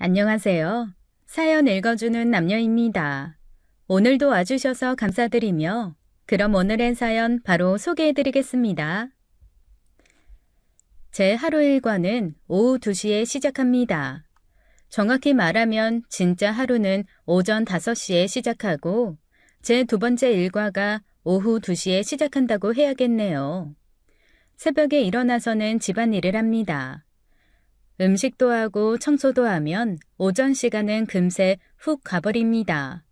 안녕하세요. 사연 읽어주는 남녀입니다. 오늘도 와주셔서 감사드리며 그럼 오늘의 사연 바로 소개해드리겠습니다. 제 하루 일과는 오후 2시에 시작합니다. 정확히 말하면 진짜 하루는 오전 5시에 시작하고 제 두 번째 일과가 오후 2시에 시작한다고 해야겠네요. 새벽에 일어나서는 집안일을 합니다. 음식도 하고 청소도 하면 오전 시간은 금세 훅 가버립니다.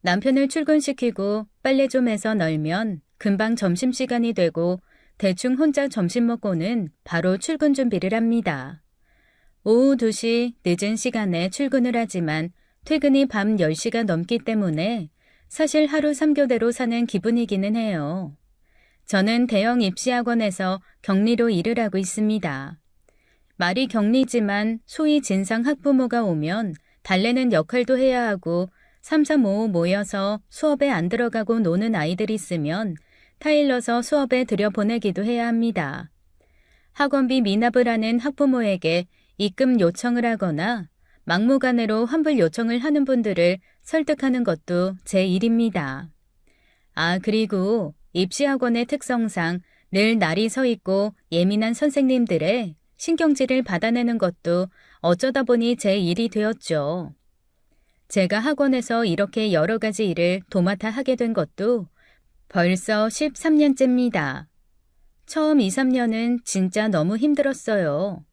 남편을 출근시키고 빨래 좀 해서 널면 금방 점심시간이 되고 대충 혼자 점심 먹고는 바로 출근 준비를 합니다. 오후 2시 늦은 시간에 출근을 하지만 퇴근이 밤 10시가 넘기 때문에 사실 하루 3교대로 사는 기분이기는 해요. 저는 대형 입시학원에서 격리로 일을 하고 있습니다. 말이 격리지만 소위 진상 학부모가 오면 달래는 역할도 해야 하고 3, 3, 5 모여서 수업에 안 들어가고 노는 아이들이 있으면 타일러서 수업에 들여보내기도 해야 합니다. 학원비 미납을 하는 학부모에게 입금 요청을 하거나 막무가내로 환불 요청을 하는 분들을 설득하는 것도 제 일입니다. 그리고 입시학원의 특성상 늘 날이 서 있고 예민한 선생님들의 신경질을 받아내는 것도 어쩌다 보니 제 일이 되었죠. 제가 학원에서 이렇게 여러 가지 일을 도맡아 하게 된 것도 벌써 13년째입니다. 처음 2, 3년은 진짜 너무 힘들었어요.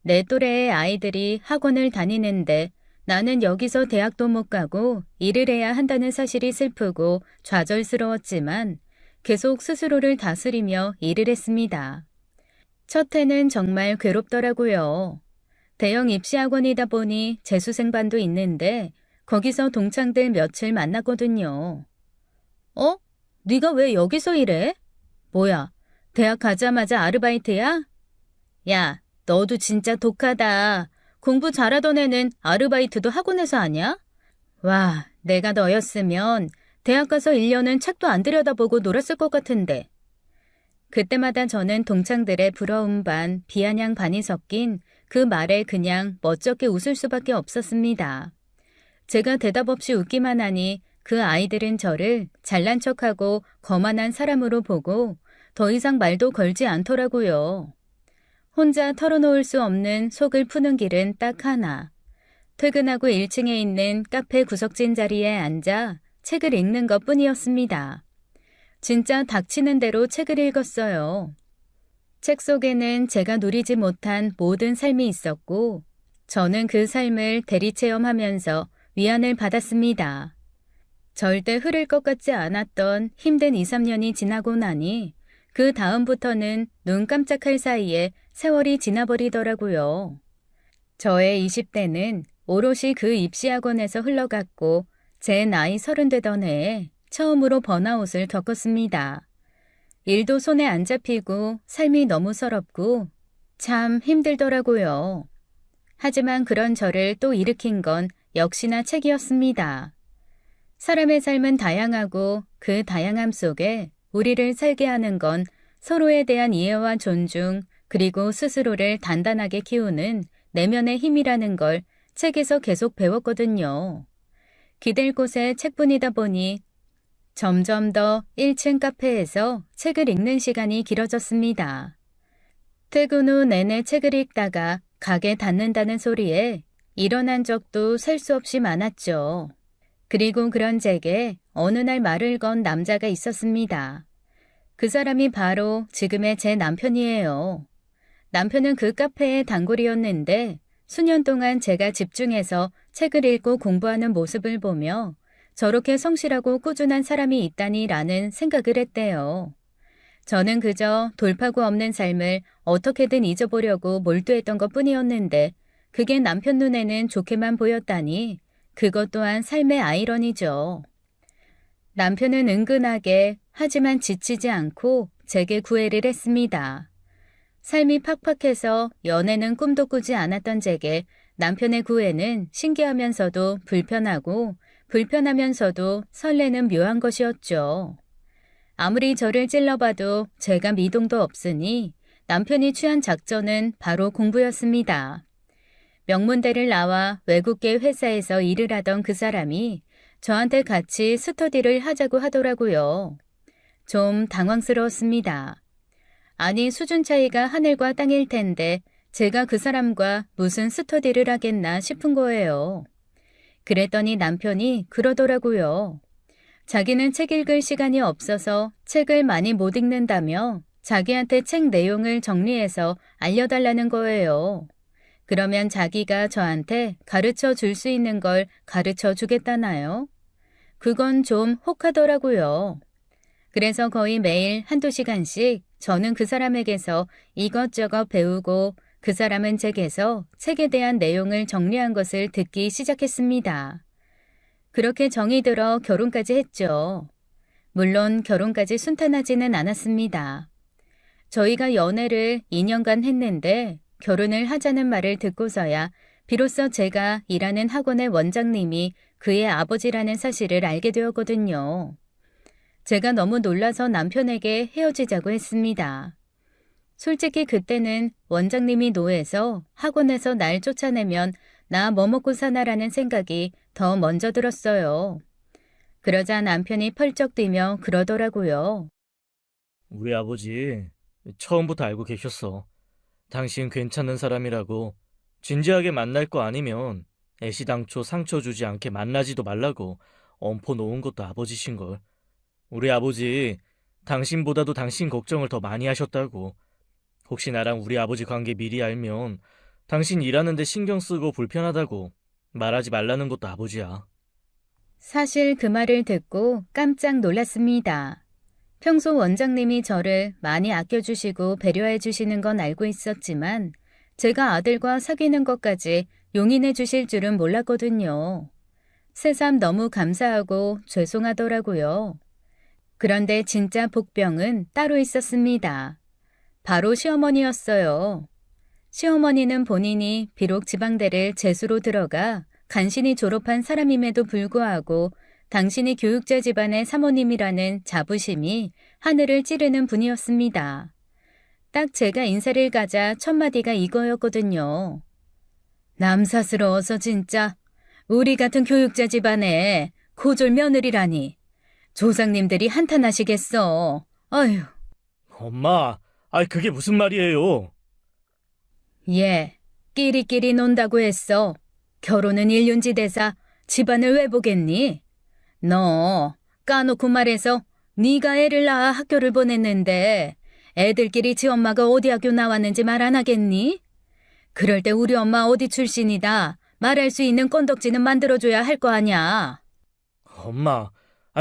내 또래의 아이들이 학원을 다니는데 나는 여기서 대학도 못 가고 일을 해야 한다는 사실이 슬프고 좌절스러웠지만 계속 스스로를 다스리며 일을 했습니다. 첫 해는 정말 괴롭더라고요. 대형 입시학원이다 보니 재수생반도 있는데 거기서 동창들 며칠 만났거든요. 네가 왜 여기서 일해? 뭐야, 대학 가자마자 아르바이트야? 야, 너도 진짜 독하다. 공부 잘하던 애는 아르바이트도 학원에서 하냐? 와, 내가 너였으면 대학 가서 1년은 책도 안 들여다보고 놀았을 것 같은데. 그때마다 저는 동창들의 부러움 반, 비아냥 반이 섞인 그 말에 그냥 멋쩍게 웃을 수밖에 없었습니다. 제가 대답 없이 웃기만 하니 그 아이들은 저를 잘난 척하고 거만한 사람으로 보고 더 이상 말도 걸지 않더라고요. 혼자 털어놓을 수 없는 속을 푸는 길은 딱 하나. 퇴근하고 1층에 있는 카페 구석진 자리에 앉아 책을 읽는 것뿐이었습니다. 진짜 닥치는 대로 책을 읽었어요. 책 속에는 제가 누리지 못한 모든 삶이 있었고 저는 그 삶을 대리체험하면서 위안을 받았습니다. 절대 흐를 것 같지 않았던 힘든 2, 3년이 지나고 나니 그 다음부터는 눈 깜짝할 사이에 세월이 지나버리더라고요. 저의 20대는 오롯이 그 입시학원에서 흘러갔고 제 나이 30 되던 해에 처음으로 번아웃을 겪었습니다. 일도 손에 안 잡히고 삶이 너무 서럽고 참 힘들더라고요. 하지만 그런 저를 또 일으킨 건 역시나 책이었습니다. 사람의 삶은 다양하고 그 다양함 속에 우리를 살게 하는 건 서로에 대한 이해와 존중 그리고 스스로를 단단하게 키우는 내면의 힘이라는 걸 책에서 계속 배웠거든요. 기댈 곳에 책뿐이다 보니 점점 더 1층 카페에서 책을 읽는 시간이 길어졌습니다. 퇴근 후 내내 책을 읽다가 가게 닫는다는 소리에 일어난 적도 셀 수 없이 많았죠. 그리고 그런 제게 어느 날 말을 건 남자가 있었습니다. 그 사람이 바로 지금의 제 남편이에요. 남편은 그 카페의 단골이었는데 수년 동안 제가 집중해서 책을 읽고 공부하는 모습을 보며 저렇게 성실하고 꾸준한 사람이 있다니라는 생각을 했대요. 저는 그저 돌파구 없는 삶을 어떻게든 잊어보려고 몰두했던 것뿐이었는데 그게 남편 눈에는 좋게만 보였다니 그것 또한 삶의 아이러니죠. 남편은 은근하게 하지만 지치지 않고 제게 구애를 했습니다. 삶이 팍팍해서 연애는 꿈도 꾸지 않았던 제게 남편의 구애는 신기하면서도 불편하면서도 설레는 묘한 것이었죠. 아무리 저를 찔러봐도 제가 미동도 없으니 남편이 취한 작전은 바로 공부였습니다. 명문대를 나와 외국계 회사에서 일을 하던 그 사람이 저한테 같이 스터디를 하자고 하더라고요. 좀 당황스러웠습니다. 아니, 수준 차이가 하늘과 땅일 텐데 제가 그 사람과 무슨 스터디를 하겠나 싶은 거예요. 그랬더니 남편이 그러더라고요. 자기는 책 읽을 시간이 없어서 책을 많이 못 읽는다며 자기한테 책 내용을 정리해서 알려달라는 거예요. 그러면 자기가 저한테 가르쳐 줄 수 있는 걸 가르쳐 주겠다나요? 그건 좀 혹하더라고요. 그래서 거의 매일 한두 시간씩 저는 그 사람에게서 이것저것 배우고 그 사람은 제게서 책에 대한 내용을 정리한 것을 듣기 시작했습니다. 그렇게 정이 들어 결혼까지 했죠. 물론 결혼까지 순탄하지는 않았습니다. 저희가 연애를 2년간 했는데 결혼을 하자는 말을 듣고서야 비로소 제가 일하는 학원의 원장님이 그의 아버지라는 사실을 알게 되었거든요. 제가 너무 놀라서 남편에게 헤어지자고 했습니다. 솔직히 그때는 원장님이 노해서 학원에서 날 쫓아내면 나 뭐 먹고 사나라는 생각이 더 먼저 들었어요. 그러자 남편이 펄쩍 뛰며 그러더라고요. 우리 아버지 처음부터 알고 계셨어. 당신 괜찮은 사람이라고. 진지하게 만날 거 아니면 애시당초 상처 주지 않게 만나지도 말라고 엄포 놓은 것도 아버지신걸. 우리 아버지 당신보다도 당신 걱정을 더 많이 하셨다고. 혹시 나랑 우리 아버지 관계 미리 알면 당신 일하는데 신경 쓰고 불편하다고 말하지 말라는 것도 아버지야. 사실 그 말을 듣고 깜짝 놀랐습니다. 평소 원장님이 저를 많이 아껴주시고 배려해 주시는 건 알고 있었지만 제가 아들과 사귀는 것까지 용인해 주실 줄은 몰랐거든요. 새삼 너무 감사하고 죄송하더라고요. 그런데 진짜 복병은 따로 있었습니다. 바로 시어머니였어요. 시어머니는 본인이 비록 지방대를 재수로 들어가 간신히 졸업한 사람임에도 불구하고 당신이 교육자 집안의 사모님이라는 자부심이 하늘을 찌르는 분이었습니다. 딱 제가 인사를 가자 첫 마디가 이거였거든요. 남사스러워서 진짜 우리 같은 교육자 집안에 고졸 며느리라니. 조상님들이 한탄하시겠어. 어휴. 엄마, 그게 무슨 말이에요? 예, 끼리끼리 논다고 했어. 결혼은 일륜지대사 집안을 왜 보겠니? 너 까놓고 말해서 네가 애를 낳아 학교를 보냈는데 애들끼리 지 엄마가 어디 학교 나왔는지 말 안 하겠니? 그럴 때 우리 엄마 어디 출신이다 말할 수 있는 건덕지는 만들어줘야 할 거 아냐. 엄마,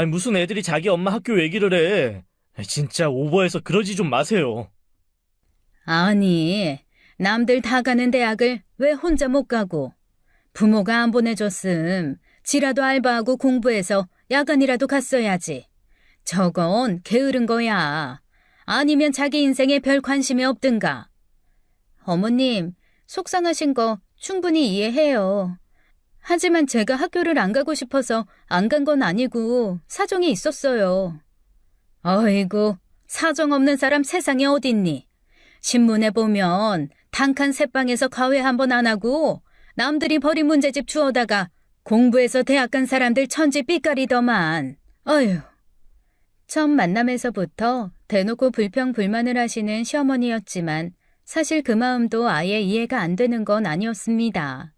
무슨 애들이 자기 엄마 학교 얘기를 해. 진짜 오버해서 그러지 좀 마세요. 아니, 남들 다 가는 대학을 왜 혼자 못 가고? 부모가 안 보내줬음. 지라도 알바하고 공부해서 야간이라도 갔어야지. 저건 게으른 거야. 아니면 자기 인생에 별 관심이 없든가. 어머님, 속상하신 거 충분히 이해해요. 하지만 제가 학교를 안 가고 싶어서 안 간 건 아니고 사정이 있었어요. 어이구, 사정 없는 사람 세상에 어딨니? 신문에 보면 단칸 새방에서 과외 한 번 안 하고 남들이 버린 문제집 주워다가 공부해서 대학 간 사람들 천지 삐까리더만. 어휴. 첫 만남에서부터 대놓고 불평불만을 하시는 시어머니였지만 사실 그 마음도 아예 이해가 안 되는 건 아니었습니다.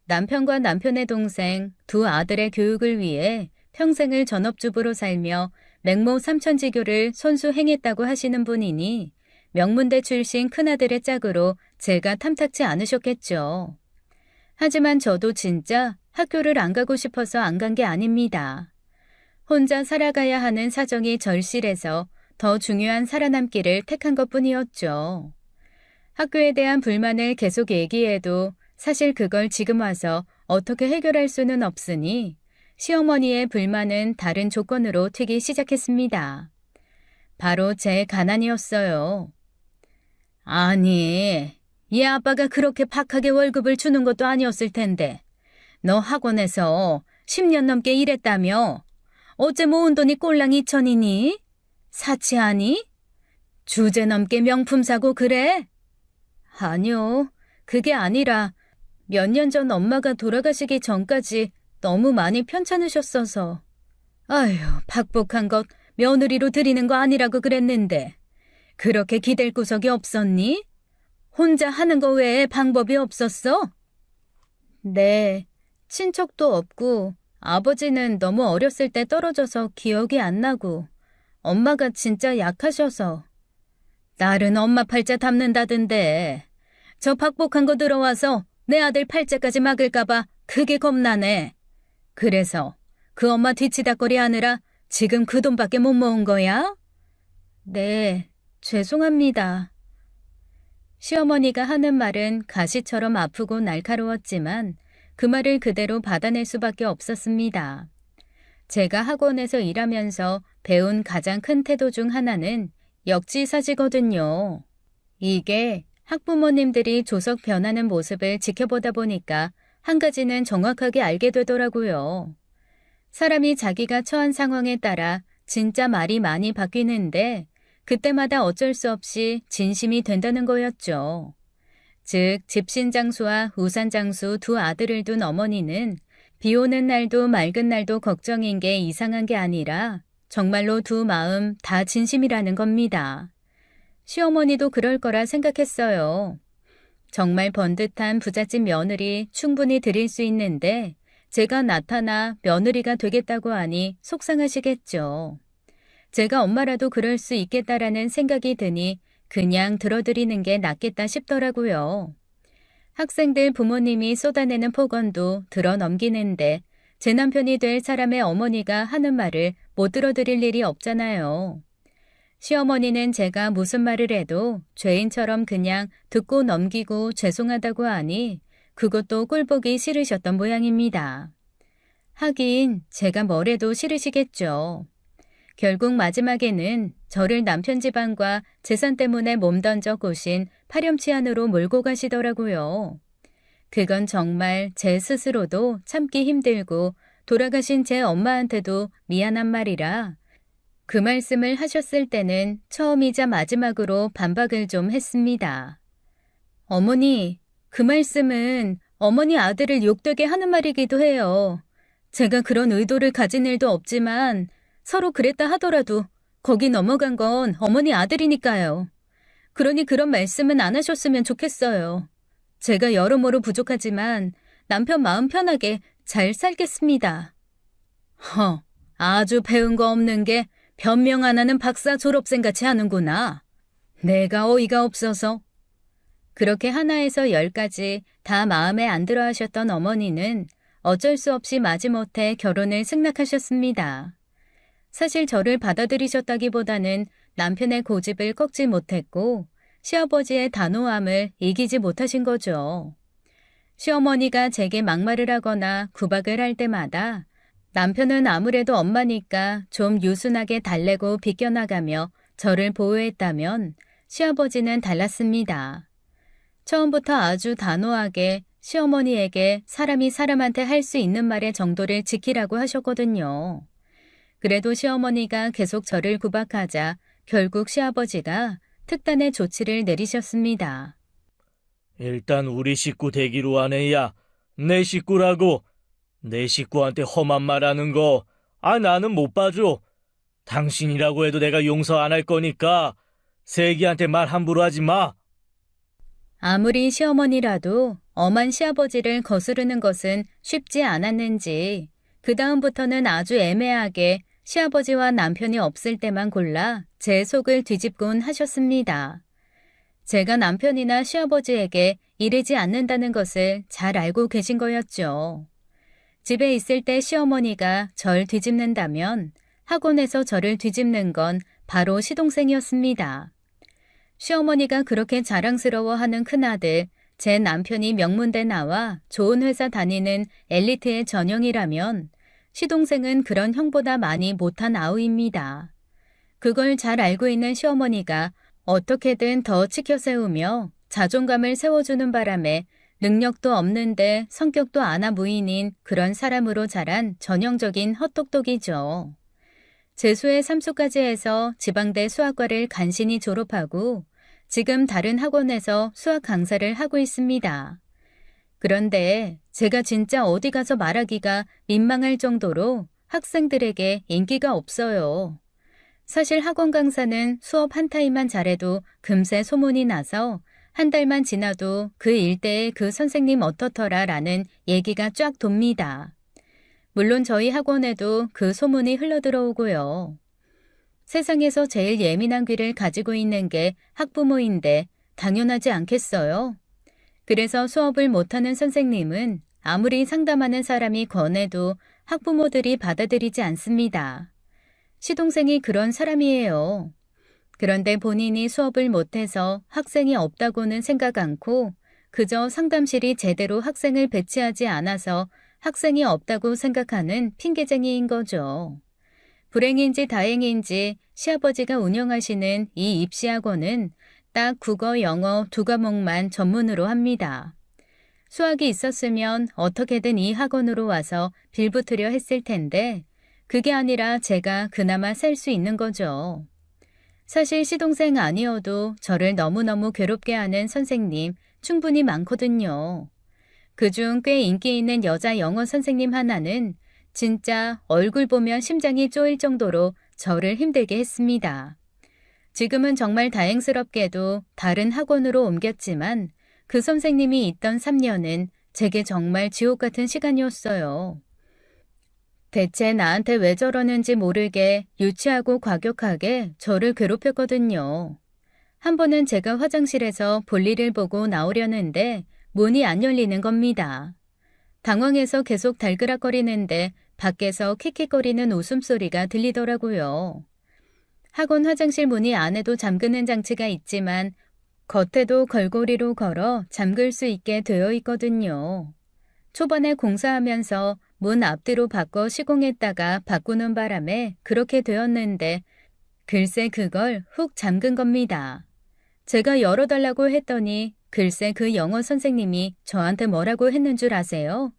남편과 남편의 동생, 두 아들의 교육을 위해 평생을 전업주부로 살며 맹모 삼천지교를 손수 행했다고 하시는 분이니 명문대 출신 큰아들의 짝으로 제가 탐탁치 않으셨겠죠. 하지만 저도 진짜 학교를 안 가고 싶어서 안 간 게 아닙니다. 혼자 살아가야 하는 사정이 절실해서 더 중요한 살아남기를 택한 것뿐이었죠. 학교에 대한 불만을 계속 얘기해도 사실 그걸 지금 와서 어떻게 해결할 수는 없으니 시어머니의 불만은 다른 조건으로 튀기 시작했습니다. 바로 제 가난이었어요. 아니, 얘 아빠가 그렇게 박하게 월급을 주는 것도 아니었을 텐데 너 학원에서 10년 넘게 일했다며? 어째 모은 돈이 꼴랑 2천이니? 사치하니? 주제 넘게 명품 사고 그래? 아니요, 그게 아니라 몇 년 전 엄마가 돌아가시기 전까지 너무 많이 편찮으셨어서. 아휴, 박복한 것 며느리로 드리는 거 아니라고 그랬는데 그렇게 기댈 구석이 없었니? 혼자 하는 거 외에 방법이 없었어? 네, 친척도 없고 아버지는 너무 어렸을 때 떨어져서 기억이 안 나고 엄마가 진짜 약하셔서. 딸은 엄마 팔자 담는다던데. 저 박복한 거 들어와서 내 아들 팔자까지 막을까봐 그게 겁나네. 그래서 그 엄마 뒤치다꺼리 하느라 지금 그 돈밖에 못 모은 거야? 네, 죄송합니다. 시어머니가 하는 말은 가시처럼 아프고 날카로웠지만 그 말을 그대로 받아낼 수밖에 없었습니다. 제가 학원에서 일하면서 배운 가장 큰 태도 중 하나는 역지사지거든요. 이게 학부모님들이 조석 변하는 모습을 지켜보다 보니까 한 가지는 정확하게 알게 되더라고요. 사람이 자기가 처한 상황에 따라 진짜 말이 많이 바뀌는데 그때마다 어쩔 수 없이 진심이 된다는 거였죠. 즉 집신장수와 우산장수 두 아들을 둔 어머니는 비 오는 날도 맑은 날도 걱정인 게 이상한 게 아니라 정말로 두 마음 다 진심이라는 겁니다. 시어머니도 그럴 거라 생각했어요. 정말 번듯한 부잣집 며느리 충분히 드릴 수 있는데 제가 나타나 며느리가 되겠다고 하니 속상하시겠죠. 제가 엄마라도 그럴 수 있겠다라는 생각이 드니 그냥 들어드리는 게 낫겠다 싶더라고요. 학생들 부모님이 쏟아내는 폭언도 들어 넘기는데 제 남편이 될 사람의 어머니가 하는 말을 못 들어드릴 일이 없잖아요. 시어머니는 제가 무슨 말을 해도 죄인처럼 그냥 듣고 넘기고 죄송하다고 하니 그것도 꼴보기 싫으셨던 모양입니다. 하긴 제가 뭘 해도 싫으시겠죠. 결국 마지막에는 저를 남편 집안과 재산 때문에 몸던져 꼬신 파렴치한으로 몰고 가시더라고요. 그건 정말 제 스스로도 참기 힘들고 돌아가신 제 엄마한테도 미안한 말이라 그 말씀을 하셨을 때는 처음이자 마지막으로 반박을 좀 했습니다. 어머니, 그 말씀은 어머니 아들을 욕되게 하는 말이기도 해요. 제가 그런 의도를 가진 일도 없지만 서로 그랬다 하더라도 거기 넘어간 건 어머니 아들이니까요. 그러니 그런 말씀은 안 하셨으면 좋겠어요. 제가 여러모로 부족하지만 남편 마음 편하게 잘 살겠습니다. 아주 배운 거 없는 게 변명 안 하는 박사 졸업생 같이 하는구나. 내가 어이가 없어서. 그렇게 하나에서 10까지 다 마음에 안 들어 하셨던 어머니는 어쩔 수 없이 마지못해 결혼을 승낙하셨습니다. 사실 저를 받아들이셨다기보다는 남편의 고집을 꺾지 못했고 시아버지의 단호함을 이기지 못하신 거죠. 시어머니가 제게 막말을 하거나 구박을 할 때마다 남편은 아무래도 엄마니까 좀 유순하게 달래고 비껴나가며 저를 보호했다면 시아버지는 달랐습니다. 처음부터 아주 단호하게 시어머니에게 사람이 사람한테 할 수 있는 말의 정도를 지키라고 하셨거든요. 그래도 시어머니가 계속 저를 구박하자 결국 시아버지가 특단의 조치를 내리셨습니다. 일단 우리 식구 되기로 하네, 야. 내 식구라고. 내 식구한테 험한 말 하는 거, 나는 못 봐줘. 당신이라고 해도 내가 용서 안 할 거니까 세기한테 말 함부로 하지 마. 아무리 시어머니라도 엄한 시아버지를 거스르는 것은 쉽지 않았는지 그 다음부터는 아주 애매하게 시아버지와 남편이 없을 때만 골라 제 속을 뒤집곤 하셨습니다. 제가 남편이나 시아버지에게 이르지 않는다는 것을 잘 알고 계신 거였죠. 집에 있을 때 시어머니가 절 뒤집는다면 학원에서 저를 뒤집는 건 바로 시동생이었습니다. 시어머니가 그렇게 자랑스러워하는 큰아들, 제 남편이 명문대 나와 좋은 회사 다니는 엘리트의 전형이라면 시동생은 그런 형보다 많이 못한 아우입니다. 그걸 잘 알고 있는 시어머니가 어떻게든 더 치켜세우며 자존감을 세워주는 바람에 능력도 없는데 성격도 아나 무인인 그런 사람으로 자란 전형적인 헛똑똑이죠. 재수의 삼수까지 해서 지방대 수학과를 간신히 졸업하고 지금 다른 학원에서 수학 강사를 하고 있습니다. 그런데 제가 진짜 어디 가서 말하기가 민망할 정도로 학생들에게 인기가 없어요. 사실 학원 강사는 수업 한 타임만 잘해도 금세 소문이 나서 한 달만 지나도 그 일대에 그 선생님 어떻더라 라는 얘기가 쫙 돕니다. 물론 저희 학원에도 그 소문이 흘러들어오고요. 세상에서 제일 예민한 귀를 가지고 있는 게 학부모인데 당연하지 않겠어요? 그래서 수업을 못하는 선생님은 아무리 상담하는 사람이 권해도 학부모들이 받아들이지 않습니다. 시동생이 그런 사람이에요. 그런데 본인이 수업을 못해서 학생이 없다고는 생각 않고 그저 상담실이 제대로 학생을 배치하지 않아서 학생이 없다고 생각하는 핑계쟁이인 거죠. 불행인지 다행인지 시아버지가 운영하시는 이 입시학원은 딱 국어, 영어 두 과목만 전문으로 합니다. 수학이 있었으면 어떻게든 이 학원으로 와서 빌붙으려 했을 텐데 그게 아니라 제가 그나마 살 수 있는 거죠. 사실 시동생 아니어도 저를 너무너무 괴롭게 하는 선생님 충분히 많거든요. 그중 꽤 인기 있는 여자 영어 선생님 하나는 진짜 얼굴 보면 심장이 쪼일 정도로 저를 힘들게 했습니다. 지금은 정말 다행스럽게도 다른 학원으로 옮겼지만 그 선생님이 있던 3년은 제게 정말 지옥 같은 시간이었어요. 대체 나한테 왜 저러는지 모르게 유치하고 과격하게 저를 괴롭혔거든요. 한 번은 제가 화장실에서 볼일을 보고 나오려는데 문이 안 열리는 겁니다. 당황해서 계속 달그락거리는데 밖에서 킥킥거리는 웃음소리가 들리더라고요. 학원 화장실 문이 안에도 잠그는 장치가 있지만 겉에도 걸고리로 걸어 잠글 수 있게 되어 있거든요. 초반에 공사하면서 문 앞뒤로 바꿔 시공했다가 바꾸는 바람에 그렇게 되었는데 글쎄 그걸 훅 잠근 겁니다. 제가 열어달라고 했더니 글쎄 그 영어 선생님이 저한테 뭐라고 했는 줄 아세요?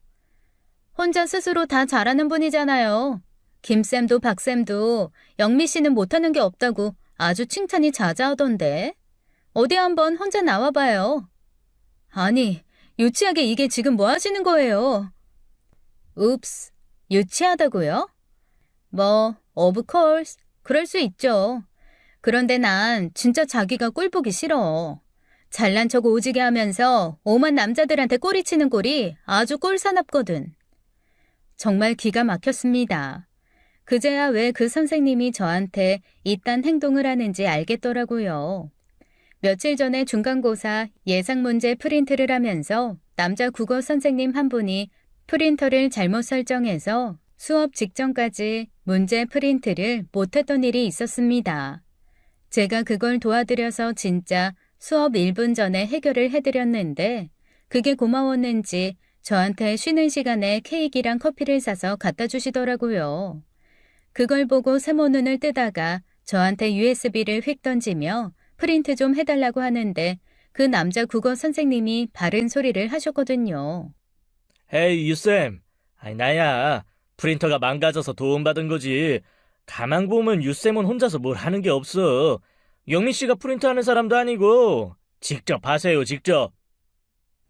혼자 스스로 다 잘하는 분이잖아요. 김쌤도 박쌤도 영미 씨는 못하는 게 없다고 아주 칭찬이 자자하던데. 어디 한번 혼자 나와봐요. 아니, 유치하게 이게 지금 뭐 하시는 거예요? 읍스, 유치하다고요? 뭐, of course, 그럴 수 있죠. 그런데 난 진짜 자기가 꼴 보기 싫어. 잘난 척 오지게 하면서 오만 남자들한테 꼬리치는 꼴이 아주 꼴사납거든. 정말 기가 막혔습니다. 그제야 왜 그 선생님이 저한테 이딴 행동을 하는지 알겠더라고요. 며칠 전에 중간고사 예상문제 프린트를 하면서 남자 국어 선생님 한 분이 프린터를 잘못 설정해서 수업 직전까지 문제 프린트를 못했던 일이 있었습니다. 제가 그걸 도와드려서 진짜 수업 1분 전에 해결을 해드렸는데 그게 고마웠는지 저한테 쉬는 시간에 케이크랑 커피를 사서 갖다 주시더라고요. 그걸 보고 세모눈을 뜨다가 저한테 USB를 휙 던지며 프린트 좀 해달라고 하는데 그 남자 국어 선생님이 바른 소리를 하셨거든요. 헤이 유쌤, 아니 나야. 프린터가 망가져서 도움받은 거지. 가만 보면 유쌤은 혼자서 뭘 하는 게 없어. 영미 씨가 프린트하는 사람도 아니고 직접 하세요, 직접.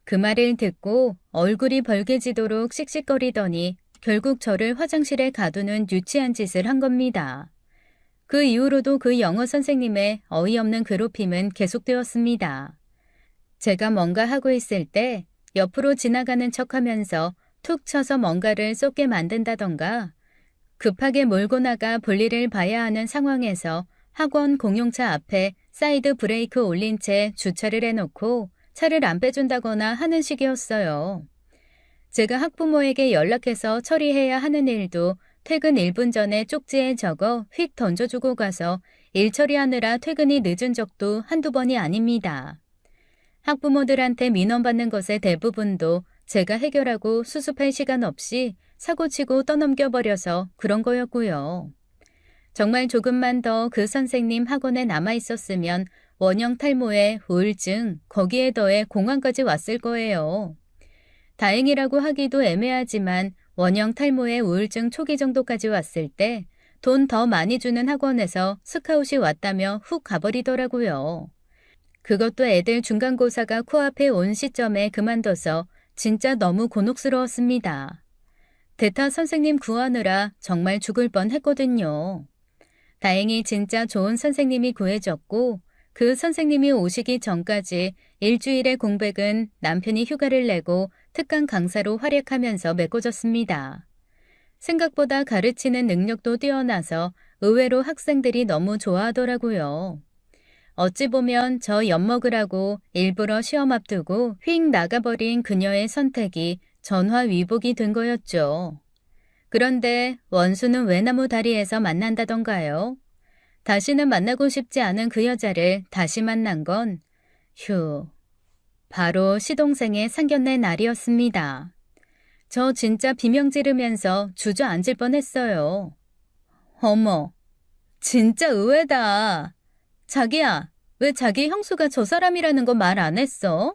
그 말을 듣고 얼굴이 벌개지도록 씩씩거리더니 결국 저를 화장실에 가두는 유치한 짓을 한 겁니다. 그 이후로도 그 영어 선생님의 어이없는 괴롭힘은 계속되었습니다. 제가 뭔가 하고 있을 때 옆으로 지나가는 척하면서 툭 쳐서 뭔가를 쏟게 만든다던가 급하게 몰고 나가 볼일을 봐야 하는 상황에서 학원 공용차 앞에 사이드 브레이크 올린 채 주차를 해놓고 차를 안 빼준다거나 하는 식이었어요. 제가 학부모에게 연락해서 처리해야 하는 일도 퇴근 1분 전에 쪽지에 적어 휙 던져주고 가서 일 처리하느라 퇴근이 늦은 적도 한두 번이 아닙니다. 학부모들한테 민원받는 것의 대부분도 제가 해결하고 수습할 시간 없이 사고치고 떠넘겨버려서 그런 거였고요. 정말 조금만 더 그 선생님 학원에 남아있었으면 원형 탈모에 우울증, 거기에 더해 공황까지 왔을 거예요. 다행이라고 하기도 애매하지만 원형 탈모에 우울증 초기 정도까지 왔을 때 돈 더 많이 주는 학원에서 스카웃이 왔다며 훅 가버리더라고요. 그것도 애들 중간고사가 코앞에 온 시점에 그만둬서 진짜 너무 곤혹스러웠습니다. 대타 선생님 구하느라 정말 죽을 뻔했거든요. 다행히 진짜 좋은 선생님이 구해졌고 그 선생님이 오시기 전까지 일주일의 공백은 남편이 휴가를 내고 특강 강사로 활약하면서 메꿔졌습니다. 생각보다 가르치는 능력도 뛰어나서 의외로 학생들이 너무 좋아하더라고요. 어찌 보면 저 엿먹으라고 일부러 시험 앞두고 휙 나가버린 그녀의 선택이 전화위복이 된 거였죠. 그런데 원수는 외나무 다리에서 만난다던가요? 다시는 만나고 싶지 않은 그 여자를 다시 만난 건 바로 시동생의 상견례 날이었습니다. 저 진짜 비명 지르면서 주저앉을 뻔했어요. 어머, 진짜 의외다. 자기야, 왜 자기 형수가 저 사람이라는 거 말 안 했어?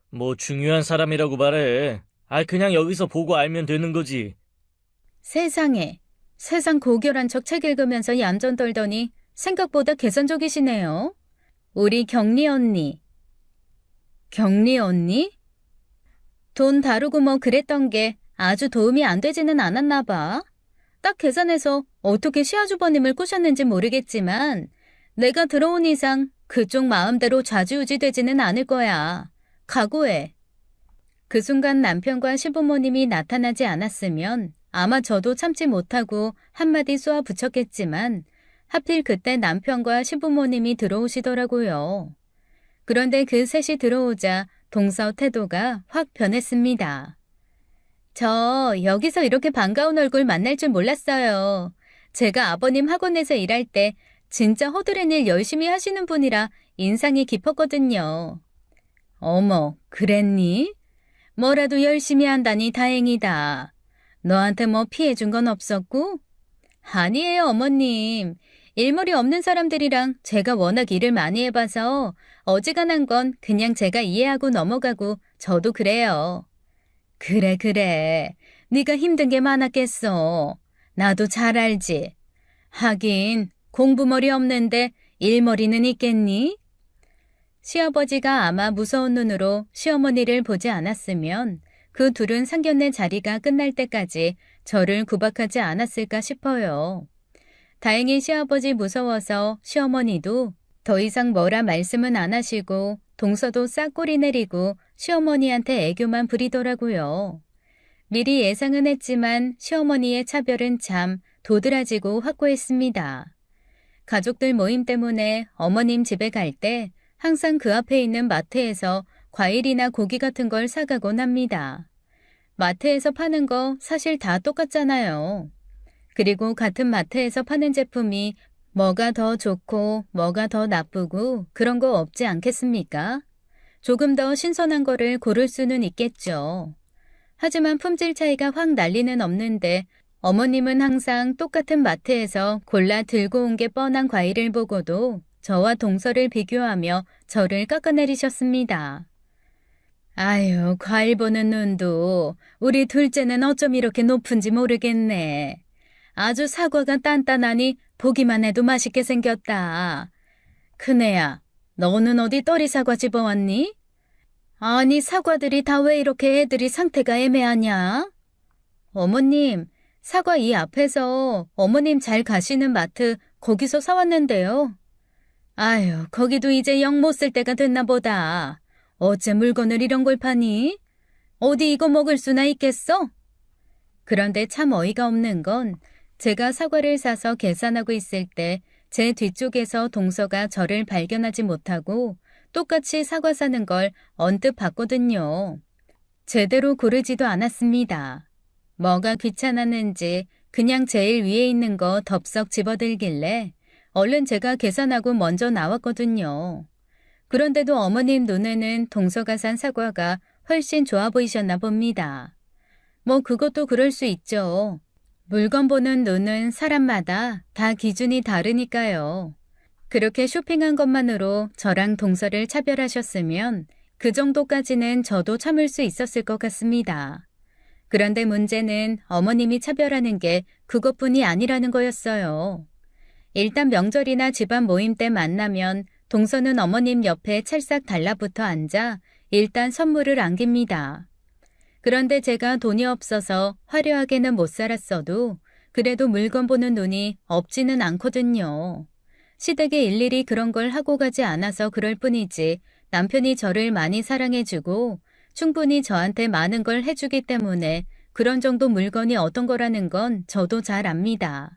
뭐 중요한 사람이라고 말해. 그냥 여기서 보고 알면 되는 거지. 세상에, 세상 고결한 척 책 읽으면서 얌전 떨더니 생각보다 계산적이시네요. 우리 경리 언니. 경리 언니? 돈 다루고 뭐 그랬던 게 아주 도움이 안 되지는 않았나 봐. 딱 계산해서 어떻게 시아주버님을 꼬셨는지 모르겠지만 내가 들어온 이상 그쪽 마음대로 좌지우지 되지는 않을 거야. 각오해. 그 순간 남편과 시부모님이 나타나지 않았으면 아마 저도 참지 못하고 한마디 쏘아 붙였겠지만 하필 그때 남편과 시부모님이 들어오시더라고요. 그런데 그 셋이 들어오자 동서 태도가 확 변했습니다. 저 여기서 이렇게 반가운 얼굴 만날 줄 몰랐어요. 제가 아버님 학원에서 일할 때 진짜 허드렛 일 열심히 하시는 분이라 인상이 깊었거든요. 어머, 그랬니? 뭐라도 열심히 한다니 다행이다. 너한테 뭐 피해준 건 없었고? 아니에요, 어머님. 일머리 없는 사람들이랑 제가 워낙 일을 많이 해봐서 어지간한 건 그냥 제가 이해하고 넘어가고 저도 그래요. 그래. 네가 힘든 게 많았겠어. 나도 잘 알지. 하긴 공부머리 없는데 일머리는 있겠니? 시아버지가 아마 무서운 눈으로 시어머니를 보지 않았으면 그 둘은 상견례 자리가 끝날 때까지 저를 구박하지 않았을까 싶어요. 다행히 시아버지 무서워서 시어머니도 더 이상 뭐라 말씀은 안 하시고 동서도 싹 꼬리 내리고 시어머니한테 애교만 부리더라고요. 미리 예상은 했지만 시어머니의 차별은 참 도드라지고 확고했습니다. 가족들 모임 때문에 어머님 집에 갈 때 항상 그 앞에 있는 마트에서 과일이나 고기 같은 걸 사가곤 합니다. 마트에서 파는 거 사실 다 똑같잖아요. 그리고 같은 마트에서 파는 제품이 뭐가 더 좋고 뭐가 더 나쁘고 그런 거 없지 않겠습니까? 조금 더 신선한 거를 고를 수는 있겠죠. 하지만 품질 차이가 확 난리는 없는데 어머님은 항상 똑같은 마트에서 골라 들고 온 게 뻔한 과일을 보고도 저와 동서를 비교하며 저를 깎아내리셨습니다. 아유, 과일 보는 눈도 우리 둘째는 어쩜 이렇게 높은지 모르겠네. 아주 사과가 단단하니 보기만 해도 맛있게 생겼다. 큰애야, 너는 어디 떨이 사과 집어왔니? 아니, 사과들이 다 왜 이렇게 애들이 상태가 애매하냐? 어머님, 사과 이 앞에서 어머님 잘 가시는 마트 거기서 사왔는데요. 아유, 거기도 이제 영 못 쓸 때가 됐나 보다. 어째 물건을 이런 걸 파니? 어디 이거 먹을 수나 있겠어? 그런데 참 어이가 없는 건 제가 사과를 사서 계산하고 있을 때 제 뒤쪽에서 동서가 저를 발견하지 못하고 똑같이 사과 사는 걸 언뜻 봤거든요. 제대로 고르지도 않았습니다. 뭐가 귀찮았는지 그냥 제일 위에 있는 거 덥석 집어들길래 얼른 제가 계산하고 먼저 나왔거든요. 그런데도 어머님 눈에는 동서가 산 사과가 훨씬 좋아 보이셨나 봅니다. 뭐 그것도 그럴 수 있죠. 물건 보는 눈은 사람마다 다 기준이 다르니까요. 그렇게 쇼핑한 것만으로 저랑 동서를 차별하셨으면 그 정도까지는 저도 참을 수 있었을 것 같습니다. 그런데 문제는 어머님이 차별하는 게 그것뿐이 아니라는 거였어요. 일단 명절이나 집안 모임 때 만나면 동서는 어머님 옆에 찰싹 달라붙어 앉아 일단 선물을 안깁니다. 그런데 제가 돈이 없어서 화려하게는 못 살았어도 그래도 물건 보는 눈이 없지는 않거든요. 시댁에 일일이 그런 걸 하고 가지 않아서 그럴 뿐이지 남편이 저를 많이 사랑해주고 충분히 저한테 많은 걸 해주기 때문에 그런 정도 물건이 어떤 거라는 건 저도 잘 압니다.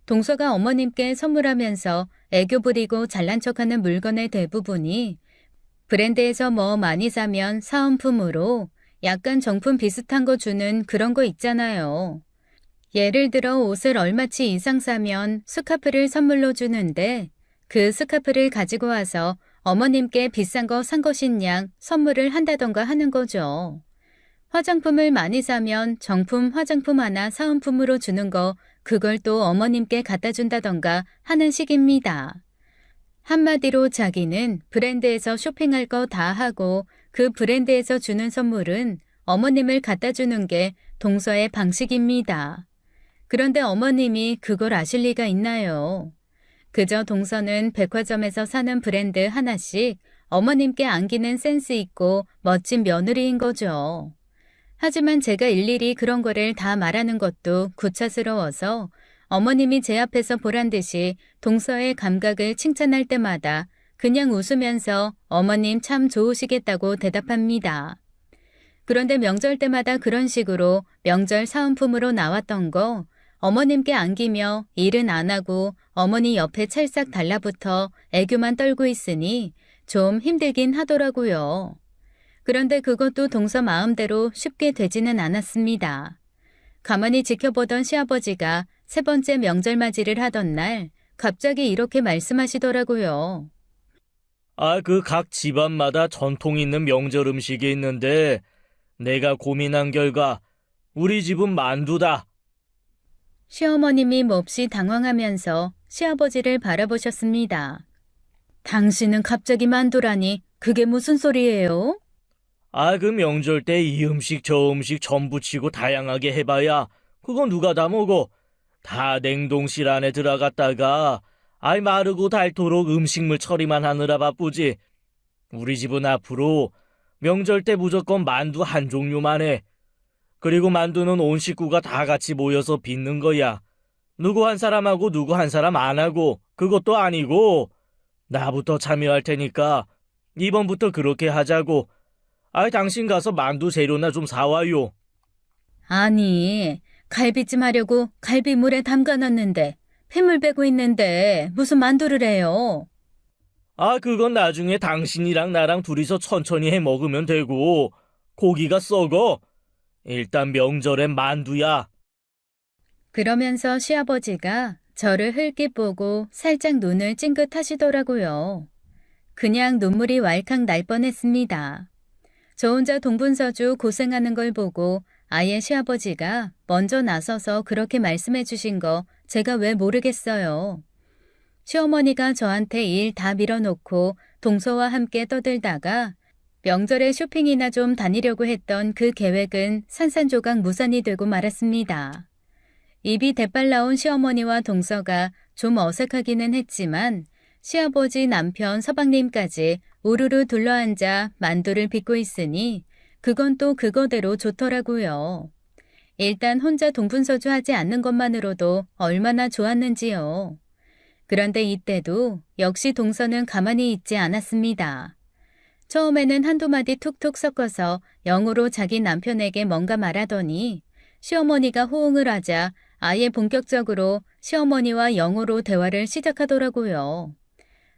동서가 어머님께 선물하면서 애교 부리고 잘난 척하는 물건의 대부분이 브랜드에서 뭐 많이 사면 사은품으로 약간 정품 비슷한 거 주는 그런 거 있잖아요. 예를 들어 옷을 얼마치 이상 사면 스카프를 선물로 주는데 그 스카프를 가지고 와서 어머님께 비싼 거 산 것인 양 선물을 한다던가 하는 거죠. 화장품을 많이 사면 정품 화장품 하나 사은품으로 주는 거 그걸 또 어머님께 갖다 준다던가 하는 식입니다. 한마디로 자기는 브랜드에서 쇼핑할 거 다 하고 그 브랜드에서 주는 선물은 어머님을 갖다 주는 게 동서의 방식입니다. 그런데 어머님이 그걸 아실 리가 있나요? 그저 동서는 백화점에서 사는 브랜드 하나씩 어머님께 안기는 센스 있고 멋진 며느리인 거죠. 하지만 제가 일일이 그런 거를 다 말하는 것도 구차스러워서 어머님이 제 앞에서 보란 듯이 동서의 감각을 칭찬할 때마다 그냥 웃으면서 어머님 참 좋으시겠다고 대답합니다. 그런데 명절 때마다 그런 식으로 명절 사은품으로 나왔던 거 어머님께 안기며 일은 안 하고 어머니 옆에 찰싹 달라붙어 애교만 떨고 있으니 좀 힘들긴 하더라고요. 그런데 그것도 동서 마음대로 쉽게 되지는 않았습니다. 가만히 지켜보던 시아버지가 세 번째 명절 맞이를 하던 날 갑자기 이렇게 말씀하시더라고요. 그 각 집안마다 전통 있는 명절 음식이 있는데 내가 고민한 결과 우리 집은 만두다. 시어머님이 몹시 당황하면서 시아버지를 바라보셨습니다. 당신은 갑자기 만두라니 그게 무슨 소리예요? 그 명절 때 이 음식 저 음식 전부 치고 다양하게 해봐야 그건 누가 다 먹어. 다 냉동실 안에 들어갔다가 마르고 닳도록 음식물 처리만 하느라 바쁘지. 우리 집은 앞으로 명절 때 무조건 만두 한 종류만 해. 그리고 만두는 온 식구가 다 같이 모여서 빚는 거야. 누구 한 사람하고 누구 한 사람 안 하고 그것도 아니고 나부터 참여할 테니까 이번부터 그렇게 하자고. 당신 가서 만두 재료나 좀 사와요. 아니, 갈비찜 하려고 갈비물에 담가놨는데 핏물 빼고 있는데 무슨 만두를 해요? 그건 나중에 당신이랑 나랑 둘이서 천천히 해 먹으면 되고 고기가 썩어. 일단 명절엔 만두야. 그러면서 시아버지가 저를 흘낏 보고 살짝 눈을 찡긋하시더라고요. 그냥 눈물이 왈칵 날 뻔했습니다. 저 혼자 동분서주 고생하는 걸 보고 아예 시아버지가 먼저 나서서 그렇게 말씀해 주신 거 제가 왜 모르겠어요. 시어머니가 저한테 일 다 밀어놓고 동서와 함께 떠들다가 명절에 쇼핑이나 좀 다니려고 했던 그 계획은 산산조각 무산이 되고 말았습니다. 입이 대빨 나온 시어머니와 동서가 좀 어색하기는 했지만 시아버지 남편 서방님까지 우르르 둘러앉아 만두를 빚고 있으니 그건 또 그거대로 좋더라고요. 일단 혼자 동분서주 하지 않는 것만으로도 얼마나 좋았는지요. 그런데 이때도 역시 동서는 가만히 있지 않았습니다. 처음에는 한두 마디 툭툭 섞어서 영어로 자기 남편에게 뭔가 말하더니 시어머니가 호응을 하자 아예 본격적으로 시어머니와 영어로 대화를 시작하더라고요.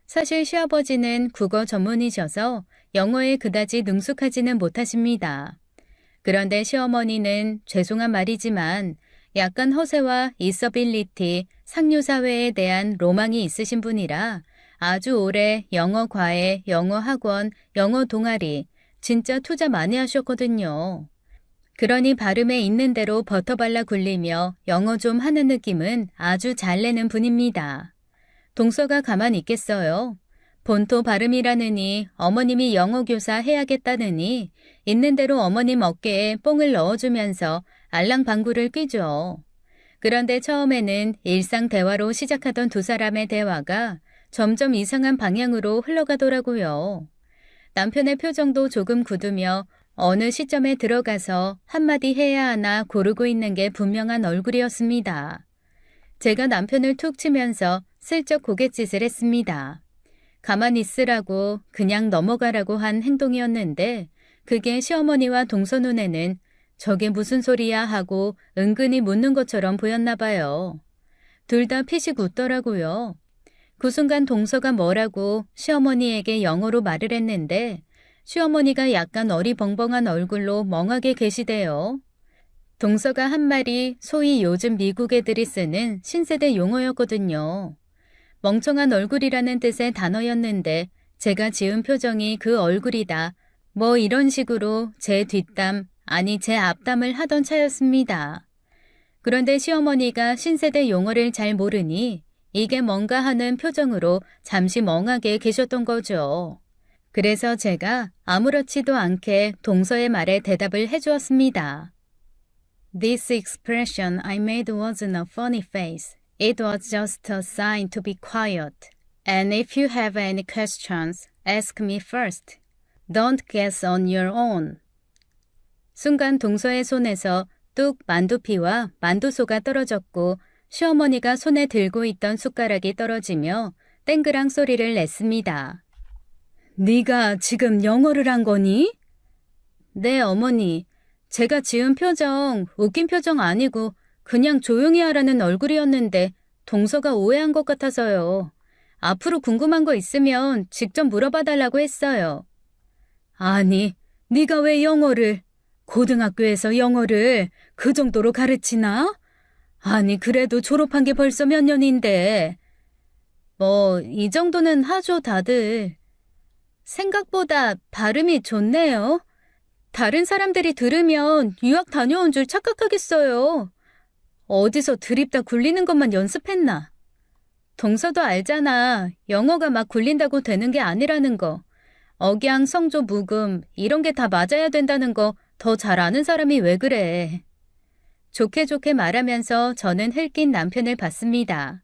사실 시아버지는 국어 전문이셔서 영어에 그다지 능숙하지는 못하십니다. 그런데 시어머니는 죄송한 말이지만 약간 허세와 있어빌리티, 상류사회에 대한 로망이 있으신 분이라 아주 오래 영어 과외, 영어 학원, 영어 동아리 진짜 투자 많이 하셨거든요. 그러니 발음에 있는 대로 버터 발라 굴리며 영어 좀 하는 느낌은 아주 잘 내는 분입니다. 동서가 가만히 있겠어요. 본토 발음이라느니 어머님이 영어 교사 해야겠다느니 있는 대로 어머님 어깨에 뽕을 넣어주면서 알랑방구를 뀌죠. 그런데 처음에는 일상 대화로 시작하던 두 사람의 대화가 점점 이상한 방향으로 흘러가더라고요. 남편의 표정도 조금 굳으며 어느 시점에 들어가서 한마디 해야 하나 고르고 있는 게 분명한 얼굴이었습니다. 제가 남편을 툭 치면서 슬쩍 고갯짓을 했습니다. 가만히 있으라고 그냥 넘어가라고 한 행동이었는데 그게 시어머니와 동서 눈에는 저게 무슨 소리야 하고 은근히 묻는 것처럼 보였나 봐요. 둘 다 피식 웃더라고요. 그 순간 동서가 뭐라고 시어머니에게 영어로 말을 했는데 시어머니가 약간 어리벙벙한 얼굴로 멍하게 계시대요. 동서가 한 말이 소위 요즘 미국 애들이 쓰는 신세대 용어였거든요. 멍청한 얼굴이라는 뜻의 단어였는데 제가 지은 표정이 그 얼굴이다. 뭐 이런 식으로 제 뒷담, 아니 제 앞담을 하던 차였습니다. 그런데 시어머니가 신세대 용어를 잘 모르니 이게 뭔가 하는 표정으로 잠시 멍하게 계셨던 거죠. 그래서 제가 아무렇지도 않게 동서의 말에 대답을 해주었습니다. This expression I made wasn't a funny face. It was just a sign to be quiet. And if you have any questions, ask me first. Don't guess on your own. 순간 동서의 손에서 뚝 만두피와 만두소가 떨어졌고 시어머니가 손에 들고 있던 숟가락이 떨어지며 땡그랑 소리를 냈습니다. 네가 지금 영어를 한 거니? 네, 어머니. 제가 지은 표정 웃긴 표정 아니고 그냥 조용히 하라는 얼굴이었는데 동서가 오해한 것 같아서요. 앞으로 궁금한 거 있으면 직접 물어봐달라고 했어요. 아니, 네가 왜 영어를, 고등학교에서 영어를 그 정도로 가르치나? 아니, 그래도 졸업한 게 벌써 몇 년인데. 뭐, 이 정도는 하죠, 다들. 생각보다 발음이 좋네요. 다른 사람들이 들으면 유학 다녀온 줄 착각하겠어요. 어디서 드립다 굴리는 것만 연습했나? 동서도 알잖아. 영어가 막 굴린다고 되는 게 아니라는 거. 억양, 성조, 묵음 이런 게 다 맞아야 된다는 거 더 잘 아는 사람이 왜 그래. 좋게 좋게 말하면서 저는 흘낀 남편을 봤습니다.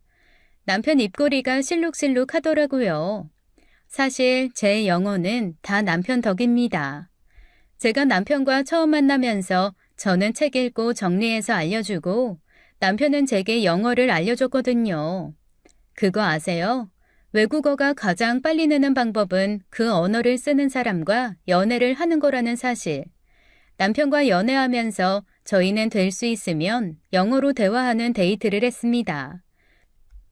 남편 입꼬리가 실룩실룩 하더라고요. 사실 제 영어는 다 남편 덕입니다. 제가 남편과 처음 만나면서 저는 책 읽고 정리해서 알려주고 남편은 제게 영어를 알려줬거든요. 그거 아세요? 외국어가 가장 빨리 느는 방법은 그 언어를 쓰는 사람과 연애를 하는 거라는 사실. 남편과 연애하면서 저희는 될 수 있으면 영어로 대화하는 데이트를 했습니다.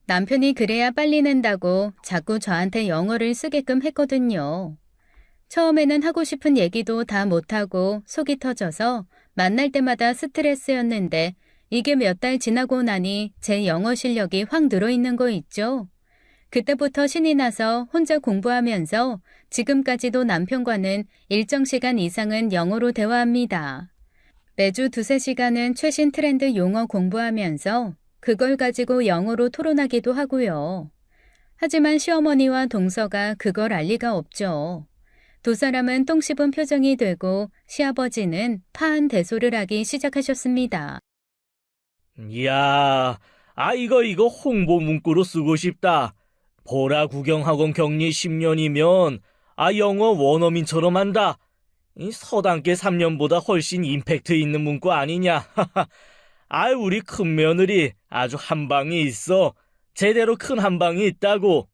남편이 그래야 빨리 는다고 자꾸 저한테 영어를 쓰게끔 했거든요. 처음에는 하고 싶은 얘기도 다 못하고 속이 터져서 만날 때마다 스트레스였는데 이게 몇 달 지나고 나니 제 영어 실력이 확 늘어있는 거 있죠? 그때부터 신이 나서 혼자 공부하면서 지금까지도 남편과는 일정 시간 이상은 영어로 대화합니다. 매주 2-3시간은 최신 트렌드 용어 공부하면서 그걸 가지고 영어로 토론하기도 하고요. 하지만 시어머니와 동서가 그걸 알 리가 없죠. 두 사람은 똥 씹은 표정이 되고 시아버지는 파한 대소를 하기 시작하셨습니다. 이야, 이거 홍보 문구로 쓰고 싶다. 보라 구경학원 격리 10년이면 영어 원어민처럼 한다. 이 서당계 3년보다 훨씬 임팩트 있는 문구 아니냐. 우리 큰며느리 아주 한방이 있어. 제대로 큰 한방이 있다고.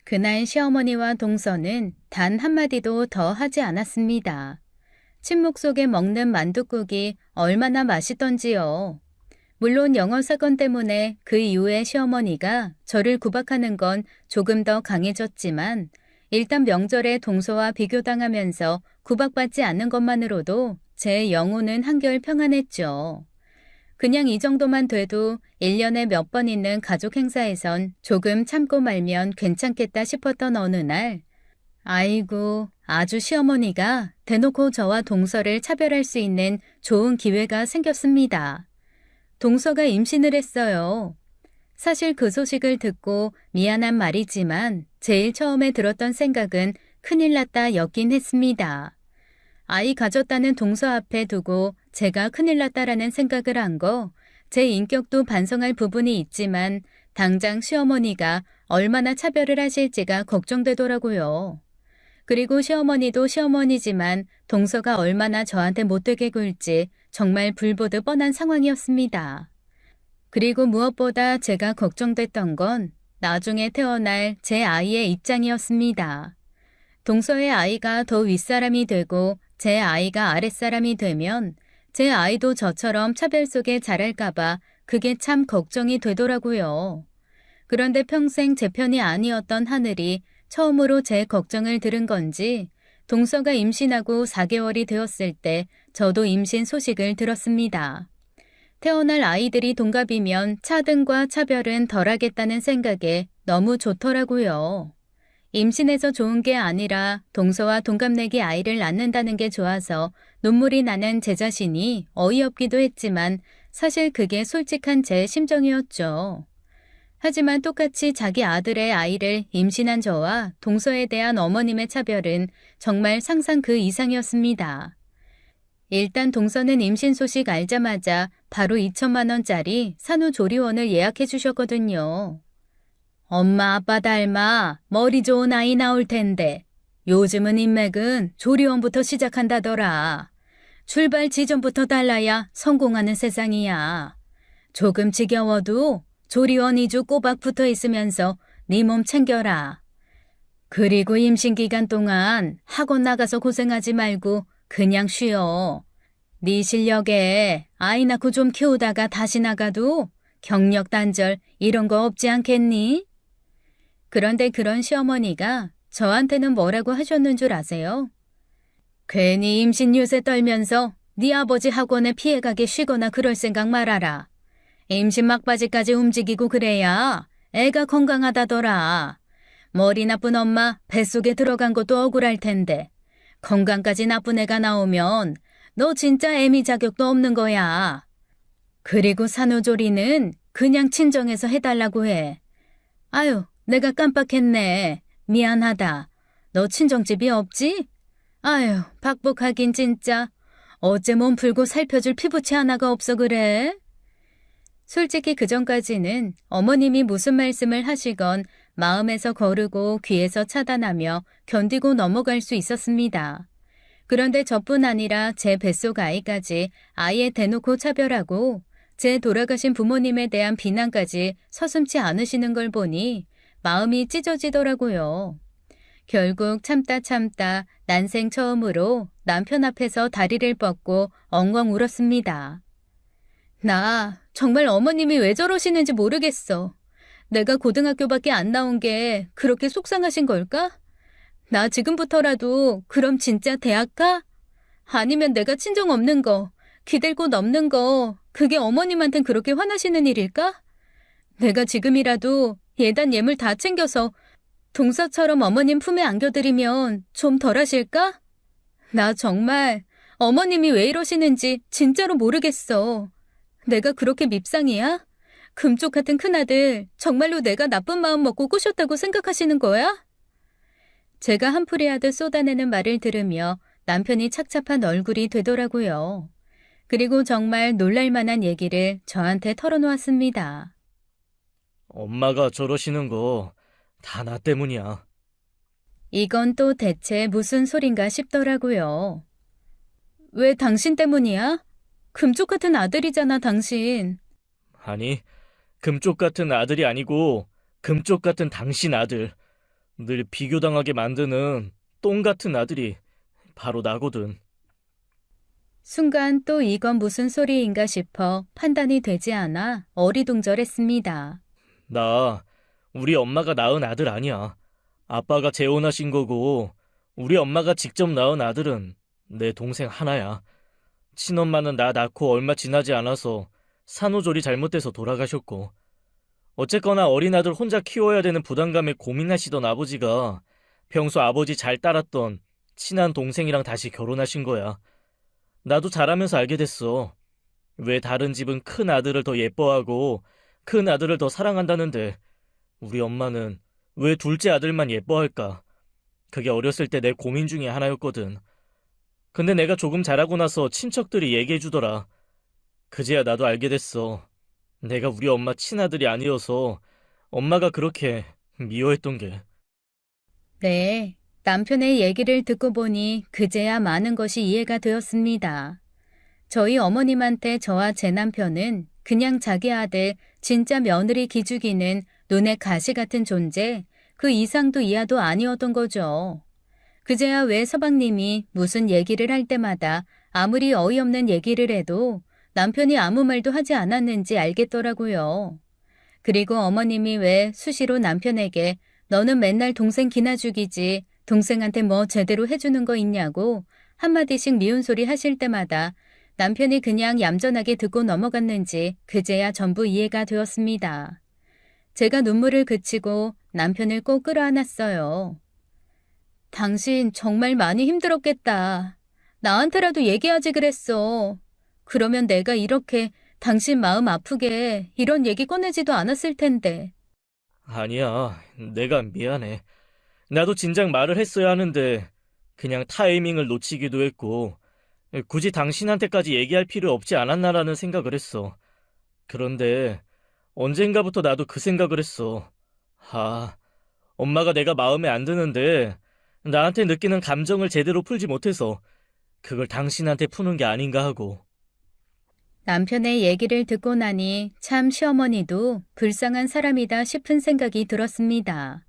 그날 시어머니와 동서는 단 한마디도 더 하지 않았습니다. 침묵 속에 먹는 만둣국이 얼마나 맛있던지요. 물론 영어 사건 때문에 그 이후에 시어머니가 저를 구박하는 건 조금 더 강해졌지만 일단 명절에 동서와 비교당하면서 구박받지 않는 것만으로도 제 영혼은 한결 평안했죠. 그냥 이 정도만 돼도 1년에 몇 번 있는 가족 행사에선 조금 참고 말면 괜찮겠다 싶었던 어느 날, 아이고, 아주 시어머니가 대놓고 저와 동서를 차별할 수 있는 좋은 기회가 생겼습니다. 동서가 임신을 했어요. 사실 그 소식을 듣고 미안한 말이지만 제일 처음에 들었던 생각은 큰일 났다 였긴 했습니다. 아이 가졌다는 동서 앞에 두고 제가 큰일 났다라는 생각을 한 거, 제 인격도 반성할 부분이 있지만 당장 시어머니가 얼마나 차별을 하실지가 걱정되더라고요. 그리고 시어머니도 시어머니지만 동서가 얼마나 저한테 못되게 굴지 정말 불보듯 뻔한 상황이었습니다. 그리고 무엇보다 제가 걱정됐던 건 나중에 태어날 제 아이의 입장이었습니다. 동서의 아이가 더 윗사람이 되고 제 아이가 아랫사람이 되면 제 아이도 저처럼 차별 속에 자랄까봐 그게 참 걱정이 되더라고요. 그런데 평생 제 편이 아니었던 하늘이 처음으로 제 걱정을 들은 건지 동서가 임신하고 4개월이 되었을 때 저도 임신 소식을 들었습니다. 태어날 아이들이 동갑이면 차등과 차별은 덜하겠다는 생각에 너무 좋더라고요. 임신해서 좋은 게 아니라 동서와 동갑내기 아이를 낳는다는 게 좋아서 눈물이 나는 제 자신이 어이없기도 했지만 사실 그게 솔직한 제 심정이었죠. 하지만 똑같이 자기 아들의 아이를 임신한 저와 동서에 대한 어머님의 차별은 정말 상상 그 이상이었습니다. 일단 동서는 임신 소식 알자마자 바로 2천만 원짜리 산후조리원을 예약해 주셨거든요. 엄마 아빠 닮아 머리 좋은 아이 나올 텐데 요즘은 인맥은 조리원부터 시작한다더라. 출발 지점부터 달라야 성공하는 세상이야. 조금 지겨워도 조리원 2주 꼬박 붙어 있으면서 네 몸 챙겨라. 그리고 임신 기간 동안 학원 나가서 고생하지 말고 그냥 쉬어. 네 실력에 아이 낳고 좀 키우다가 다시 나가도 경력 단절 이런 거 없지 않겠니? 그런데 그런 시어머니가 저한테는 뭐라고 하셨는 줄 아세요? 괜히 임신 유세 떨면서 네 아버지 학원에 피해가게 쉬거나 그럴 생각 말아라. 임신 막바지까지 움직이고 그래야 애가 건강하다더라. 머리 나쁜 엄마 뱃속에 들어간 것도 억울할 텐데 건강까지 나쁜 애가 나오면 너 진짜 애미 자격도 없는 거야. 그리고 산후조리는 그냥 친정에서 해달라고 해. 아유, 내가 깜빡했네. 미안하다. 너 친정집이 없지? 아유, 박복하긴 진짜. 어째 몸 풀고 살펴줄 피부치 하나가 없어 그래? 솔직히 그전까지는 어머님이 무슨 말씀을 하시건 마음에서 거르고 귀에서 차단하며 견디고 넘어갈 수 있었습니다. 그런데 저뿐 아니라 제 뱃속 아이까지 아예 대놓고 차별하고 제 돌아가신 부모님에 대한 비난까지 서슴지 않으시는 걸 보니 마음이 찢어지더라고요. 결국 참다 난생 처음으로 남편 앞에서 다리를 뻗고 엉엉 울었습니다. 나 정말 어머님이 왜 저러시는지 모르겠어. 내가 고등학교밖에 안 나온 게 그렇게 속상하신 걸까? 나 지금부터라도 그럼 진짜 대학 가? 아니면 내가 친정 없는 거, 기댈 곳 없는 거, 그게 어머님한텐 그렇게 화나시는 일일까? 내가 지금이라도 예단 예물 다 챙겨서 동서처럼 어머님 품에 안겨드리면 좀 덜 하실까? 나 정말 어머님이 왜 이러시는지 진짜로 모르겠어. 내가 그렇게 밉상이야? 금쪽 같은 큰아들 정말로 내가 나쁜 마음 먹고 꼬셨다고 생각하시는 거야? 제가 한풀이 하듯 쏟아내는 말을 들으며 남편이 착잡한 얼굴이 되더라고요. 그리고 정말 놀랄만한 얘기를 저한테 털어놓았습니다. 엄마가 저러시는 거 다 나 때문이야. 이건 또 대체 무슨 소린가 싶더라고요. 왜 당신 때문이야? 금쪽 같은 아들이잖아, 당신. 아니, 금쪽 같은 아들이 아니고 금쪽 같은 당신 아들. 늘 비교당하게 만드는 똥 같은 아들이 바로 나거든. 순간 또 이건 무슨 소리인가 싶어 판단이 되지 않아 어리둥절했습니다. 나 우리 엄마가 낳은 아들 아니야. 아빠가 재혼하신 거고 우리 엄마가 직접 낳은 아들은 내 동생 하나야. 친엄마는 나 낳고 얼마 지나지 않아서 산후조리 잘못돼서 돌아가셨고 어쨌거나 어린 아들 혼자 키워야 되는 부담감에 고민하시던 아버지가 평소 아버지 잘 따랐던 친한 동생이랑 다시 결혼하신 거야. 나도 자라면서 알게 됐어. 왜 다른 집은 큰 아들을 더 예뻐하고 큰 아들을 더 사랑한다는데 우리 엄마는 왜 둘째 아들만 예뻐할까? 그게 어렸을 때 내 고민 중에 하나였거든. 근데 내가 조금 자라고 나서 친척들이 얘기해 주더라. 그제야 나도 알게 됐어. 내가 우리 엄마 친아들이 아니어서 엄마가 그렇게 미워했던 게. 네, 남편의 얘기를 듣고 보니 그제야 많은 것이 이해가 되었습니다. 저희 어머님한테 저와 제 남편은 그냥 자기 아들 진짜 며느리 기죽이는 눈에 가시 같은 존재, 그 이상도 이하도 아니었던 거죠. 그제야 왜 서방님이 무슨 얘기를 할 때마다 아무리 어이없는 얘기를 해도 남편이 아무 말도 하지 않았는지 알겠더라고요. 그리고 어머님이 왜 수시로 남편에게 너는 맨날 동생 기나 죽이지 동생한테 뭐 제대로 해주는 거 있냐고 한마디씩 미운 소리 하실 때마다 남편이 그냥 얌전하게 듣고 넘어갔는지 그제야 전부 이해가 되었습니다. 제가 눈물을 그치고 남편을 꼭 끌어안았어요. 당신 정말 많이 힘들었겠다. 나한테라도 얘기하지 그랬어. 그러면 내가 이렇게 당신 마음 아프게 이런 얘기 꺼내지도 않았을 텐데. 아니야, 내가 미안해. 나도 진작 말을 했어야 하는데 그냥 타이밍을 놓치기도 했고 굳이 당신한테까지 얘기할 필요 없지 않았나라는 생각을 했어. 그런데 언젠가부터 나도 그 생각을 했어. 엄마가 내가 마음에 안 드는데 나한테 느끼는 감정을 제대로 풀지 못해서 그걸 당신한테 푸는 게 아닌가 하고. 남편의 얘기를 듣고 나니 참 시어머니도 불쌍한 사람이다 싶은 생각이 들었습니다.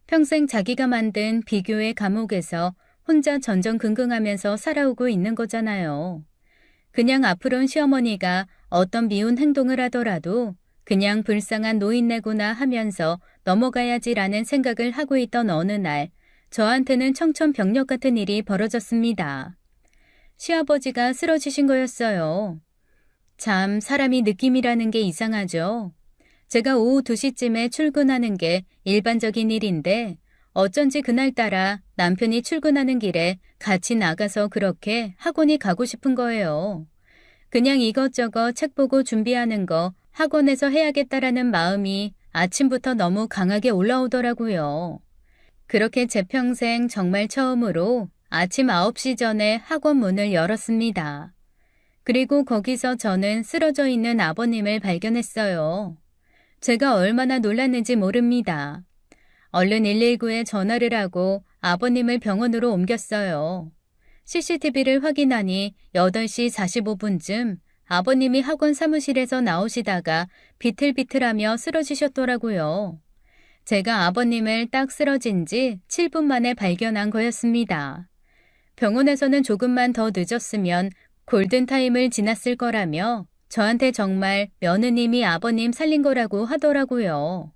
평생 자기가 만든 비교의 감옥에서 혼자 전전긍긍하면서 살아오고 있는 거잖아요. 그냥 앞으로는 시어머니가 어떤 미운 행동을 하더라도 그냥 불쌍한 노인네구나 하면서 넘어가야지라는 생각을 하고 있던 어느 날 저한테는 청천벽력 같은 일이 벌어졌습니다. 시아버지가 쓰러지신 거였어요. 참 사람이 느낌이라는 게 이상하죠. 제가 오후 2시쯤에 출근하는 게 일반적인 일인데 어쩐지 그날따라 남편이 출근하는 길에 같이 나가서 그렇게 학원이 가고 싶은 거예요. 그냥 이것저것 책 보고 준비하는 거 학원에서 해야겠다라는 마음이 아침부터 너무 강하게 올라오더라고요. 그렇게 제 평생 정말 처음으로 아침 9시 전에 학원 문을 열었습니다. 그리고 거기서 저는 쓰러져 있는 아버님을 발견했어요. 제가 얼마나 놀랐는지 모릅니다. 얼른 119에 전화를 하고 아버님을 병원으로 옮겼어요. CCTV를 확인하니 8시 45분쯤 아버님이 학원 사무실에서 나오시다가 비틀비틀하며 쓰러지셨더라고요. 제가 아버님을 딱 쓰러진 지 7분 만에 발견한 거였습니다. 병원에서는 조금만 더 늦었으면 골든타임을 지났을 거라며 저한테 정말 며느님이 아버님 살린 거라고 하더라고요.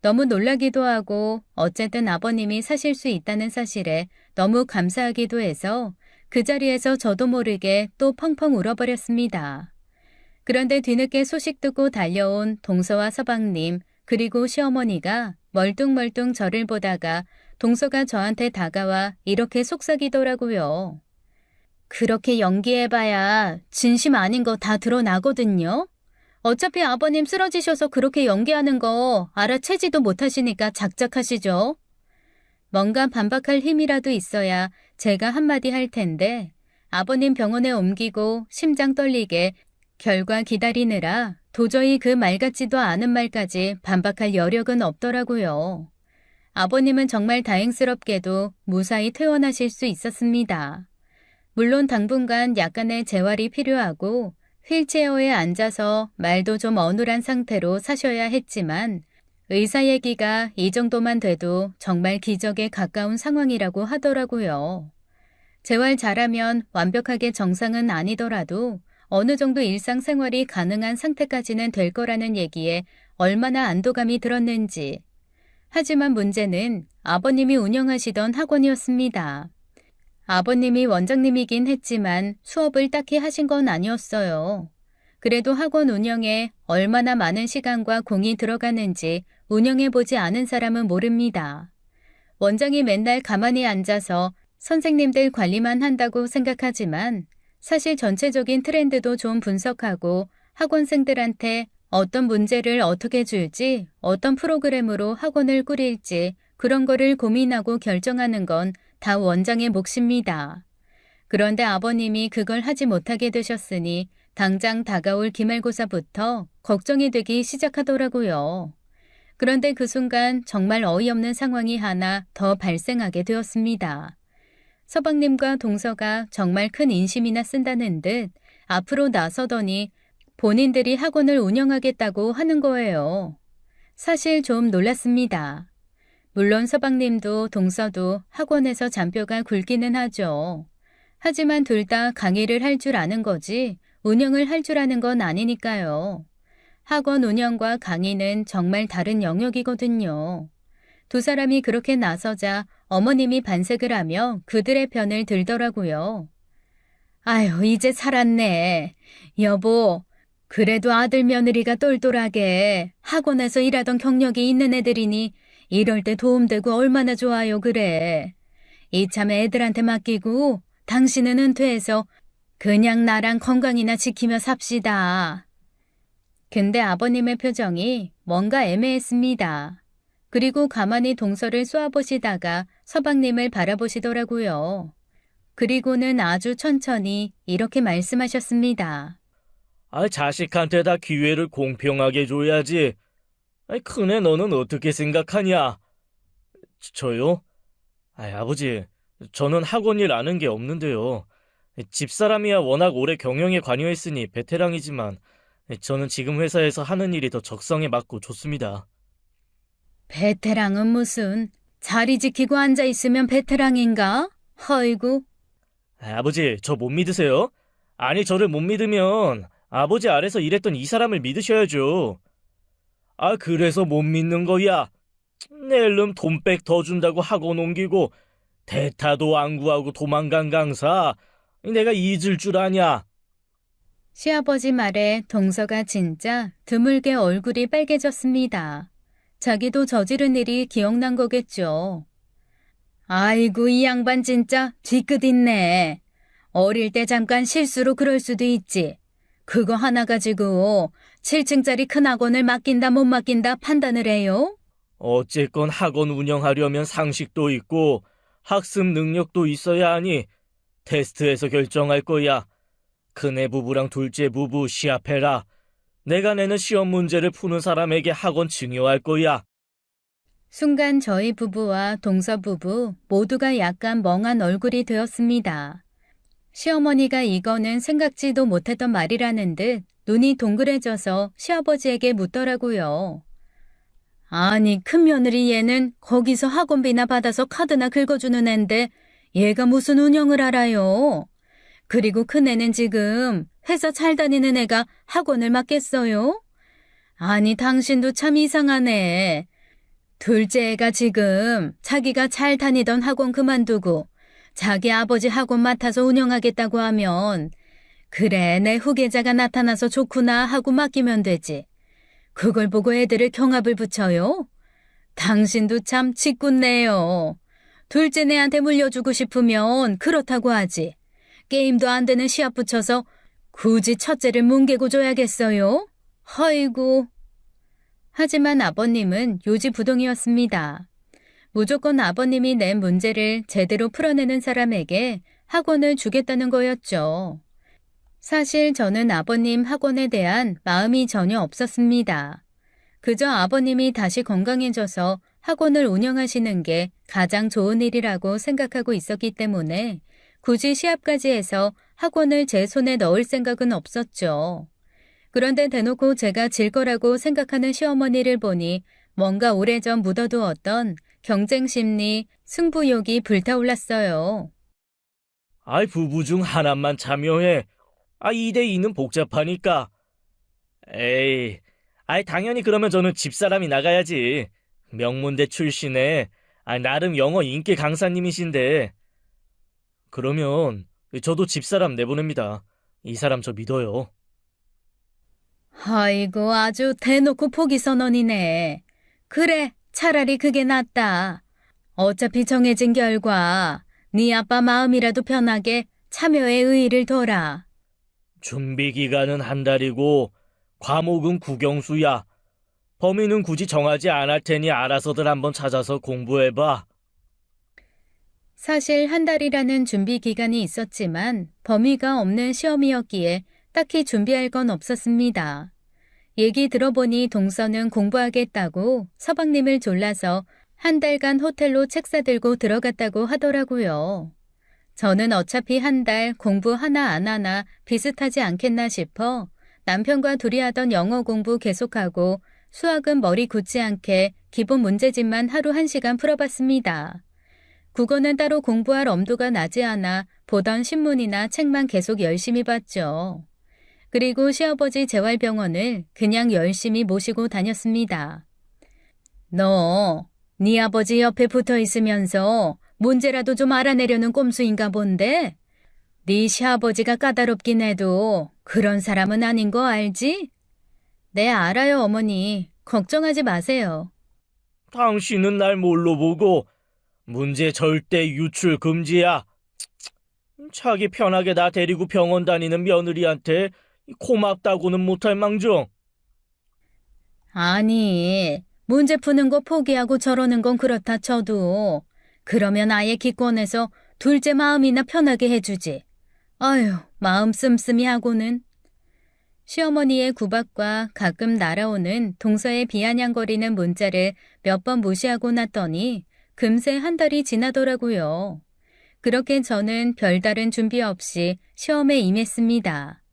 너무 놀라기도 하고 어쨌든 아버님이 사실 수 있다는 사실에 너무 감사하기도 해서 그 자리에서 저도 모르게 또 펑펑 울어버렸습니다. 그런데 뒤늦게 소식 듣고 달려온 동서와 서방님 그리고 시어머니가 멀뚱멀뚱 저를 보다가 동서가 저한테 다가와 이렇게 속삭이더라고요. 그렇게 연기해봐야 진심 아닌 거 다 드러나거든요. 어차피 아버님 쓰러지셔서 그렇게 연기하는 거 알아채지도 못하시니까 작작하시죠. 뭔가 반박할 힘이라도 있어야 제가 한마디 할 텐데 아버님 병원에 옮기고 심장 떨리게 결과 기다리느라 도저히 그 말 같지도 않은 말까지 반박할 여력은 없더라고요. 아버님은 정말 다행스럽게도 무사히 퇴원하실 수 있었습니다. 물론 당분간 약간의 재활이 필요하고 휠체어에 앉아서 말도 좀 어눌한 상태로 사셔야 했지만 의사 얘기가 이 정도만 돼도 정말 기적에 가까운 상황이라고 하더라고요. 재활 잘하면 완벽하게 정상은 아니더라도 어느 정도 일상생활이 가능한 상태까지는 될 거라는 얘기에 얼마나 안도감이 들었는지. 하지만 문제는 아버님이 운영하시던 학원이었습니다. 아버님이 원장님이긴 했지만 수업을 딱히 하신 건 아니었어요. 그래도 학원 운영에 얼마나 많은 시간과 공이 들어가는지 운영해보지 않은 사람은 모릅니다. 원장이 맨날 가만히 앉아서 선생님들 관리만 한다고 생각하지만 사실 전체적인 트렌드도 좀 분석하고 학원생들한테 어떤 문제를 어떻게 줄지, 어떤 프로그램으로 학원을 꾸릴지 그런 거를 고민하고 결정하는 건 다 원장의 몫입니다. 그런데 아버님이 그걸 하지 못하게 되셨으니 당장 다가올 기말고사부터 걱정이 되기 시작하더라고요. 그런데 그 순간 정말 어이없는 상황이 하나 더 발생하게 되었습니다. 서방님과 동서가 정말 큰 인심이나 쓴다는 듯 앞으로 나서더니 본인들이 학원을 운영하겠다고 하는 거예요. 사실 좀 놀랐습니다. 물론 서방님도 동서도 학원에서 잔뼈가 굵기는 하죠. 하지만 둘 다 강의를 할 줄 아는 거지 운영을 할 줄 아는 건 아니니까요. 학원 운영과 강의는 정말 다른 영역이거든요. 두 사람이 그렇게 나서자 어머님이 반색을 하며 그들의 편을 들더라고요. 아유, 이제 살았네. 여보, 그래도 아들 며느리가 똘똘하게 학원에서 일하던 경력이 있는 애들이니 이럴 때 도움되고 얼마나 좋아요, 그래. 이참에 애들한테 맡기고 당신은 은퇴해서 그냥 나랑 건강이나 지키며 삽시다. 근데 아버님의 표정이 뭔가 애매했습니다. 그리고 가만히 동서를 쏘아보시다가 서방님을 바라보시더라고요. 그리고는 아주 천천히 이렇게 말씀하셨습니다. 자식한테 다 기회를 공평하게 줘야지. 큰애 너는 어떻게 생각하냐? 저요? 아버지, 저는 학원 일 아는 게 없는데요. 집사람이야 워낙 오래 경영에 관여했으니 베테랑이지만 저는 지금 회사에서 하는 일이 더 적성에 맞고 좋습니다. 베테랑은 무슨 자리 지키고 앉아있으면 베테랑인가? 허이구. 아버지, 저 못 믿으세요? 아니, 저를 못 믿으면 아버지 아래서 일했던 이 사람을 믿으셔야죠. 그래서 못 믿는 거야. 낼름 돈백 더 준다고 학원 옮기고 대타도 안 구하고 도망간 강사. 내가 잊을 줄 아냐? 시아버지 말에 동서가 진짜 드물게 얼굴이 빨개졌습니다. 자기도 저지른 일이 기억난 거겠죠. 아이고, 이 양반 진짜 뒤끝 있네. 어릴 때 잠깐 실수로 그럴 수도 있지. 그거 하나 가지고 7층짜리 큰 학원을 맡긴다 못 맡긴다 판단을 해요? 어쨌건 학원 운영하려면 상식도 있고 학습 능력도 있어야 하니 테스트에서 결정할 거야. 큰애 부부랑 둘째 부부 시합해라. 내가 내는 시험 문제를 푸는 사람에게 학원 증여할 거야. 순간 저희 부부와 동서 부부 모두가 약간 멍한 얼굴이 되었습니다. 시어머니가 이거는 생각지도 못했던 말이라는 듯 눈이 동그래져서 시아버지에게 묻더라고요. 아니, 큰 며느리 얘는 거기서 학원비나 받아서 카드나 긁어주는 앤데 얘가 무슨 운영을 알아요? 그리고 큰애는 지금 회사 잘 다니는 애가 학원을 맡겠어요? 아니, 당신도 참 이상하네. 둘째 애가 지금 자기가 잘 다니던 학원 그만두고 자기 아버지 학원 맡아서 운영하겠다고 하면 그래, 내 후계자가 나타나서 좋구나 하고 맡기면 되지. 그걸 보고 애들을 경합을 붙여요? 당신도 참 짓궂네요. 둘째 애한테 물려주고 싶으면 그렇다고 하지. 게임도 안 되는 시합 붙여서 굳이 첫째를 뭉개고 줘야겠어요? 허이구. 하지만 아버님은 요지부동이었습니다. 무조건 아버님이 낸 문제를 제대로 풀어내는 사람에게 학원을 주겠다는 거였죠. 사실 저는 아버님 학원에 대한 마음이 전혀 없었습니다. 그저 아버님이 다시 건강해져서 학원을 운영하시는 게 가장 좋은 일이라고 생각하고 있었기 때문에 굳이 시합까지 해서 학원을 제 손에 넣을 생각은 없었죠. 그런데 대놓고 제가 질 거라고 생각하는 시어머니를 보니 뭔가 오래전 묻어두었던 경쟁 심리, 승부욕이 불타올랐어요. 부부 중 하나만 참여해. 2대2는 복잡하니까. 에이, 당연히 그러면 저는 집사람이 나가야지. 명문대 출신에 나름 영어 인기 강사님이신데. 그러면 저도 집사람 내보냅니다. 이 사람 저 믿어요. 아이고, 아주 대놓고 포기 선언이네. 그래, 차라리 그게 낫다. 어차피 정해진 결과 네 아빠 마음이라도 편하게 참여의 의의를 둬라. 준비 기간은 한 달이고 과목은 국영수야. 범위는 굳이 정하지 않을 테니 알아서들 한번 찾아서 공부해봐. 사실 한 달이라는 준비 기간이 있었지만 범위가 없는 시험이었기에 딱히 준비할 건 없었습니다. 얘기 들어보니 동서는 공부하겠다고 서방님을 졸라서 한 달간 호텔로 책 사들고 들어갔다고 하더라고요. 저는 어차피 한 달 공부 하나 안 하나 비슷하지 않겠나 싶어 남편과 둘이 하던 영어 공부 계속하고 수학은 머리 굳지 않게 기본 문제집만 하루 1시간 풀어봤습니다. 국어는 따로 공부할 엄두가 나지 않아 보던 신문이나 책만 계속 열심히 봤죠. 그리고 시아버지 재활병원을 그냥 열심히 모시고 다녔습니다. 너, 네 아버지 옆에 붙어 있으면서 문제라도 좀 알아내려는 꼼수인가 본데? 네 시아버지가 까다롭긴 해도 그런 사람은 아닌 거 알지? 네, 알아요, 어머니. 걱정하지 마세요. 당신은 날 뭘로 보고 문제 절대 유출 금지야. 자기 편하게 나 데리고 병원 다니는 며느리한테 고맙다고는 못할 망정. 아니, 문제 푸는 거 포기하고 저러는 건 그렇다 쳐도 그러면 아예 기권해서 둘째 마음이나 편하게 해주지. 아휴, 마음 씀씀이 하고는. 시어머니의 구박과 가끔 날아오는 동서의 비아냥거리는 문자를 몇 번 무시하고 났더니 금세 한 달이 지나더라고요. 그렇게 저는 별다른 준비 없이 시험에 임했습니다.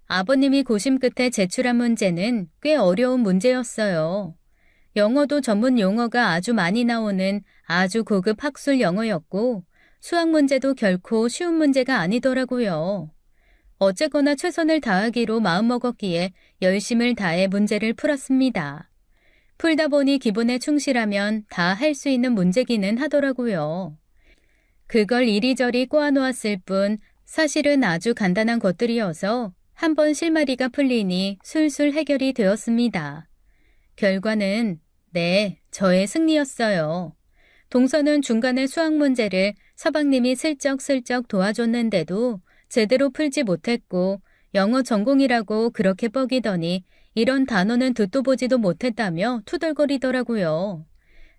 아버님이 고심 끝에 제출한 문제는 꽤 어려운 문제였어요. 영어도 전문 용어가 아주 많이 나오는 아주 고급 학술 영어였고 수학 문제도 결코 쉬운 문제가 아니더라고요. 어쨌거나 최선을 다하기로 마음먹었기에 열심을 다해 문제를 풀었습니다. 풀다 보니 기본에 충실하면 다 할 수 있는 문제기는 하더라고요. 그걸 이리저리 꼬아놓았을 뿐 사실은 아주 간단한 것들이어서 한번 실마리가 풀리니 술술 해결이 되었습니다. 결과는 네, 저의 승리였어요. 동서는 중간에 수학 문제를 서방님이 슬쩍슬쩍 도와줬는데도 제대로 풀지 못했고 영어 전공이라고 그렇게 뻐기더니 이런 단어는 듣도 보지도 못했다며 투덜거리더라고요.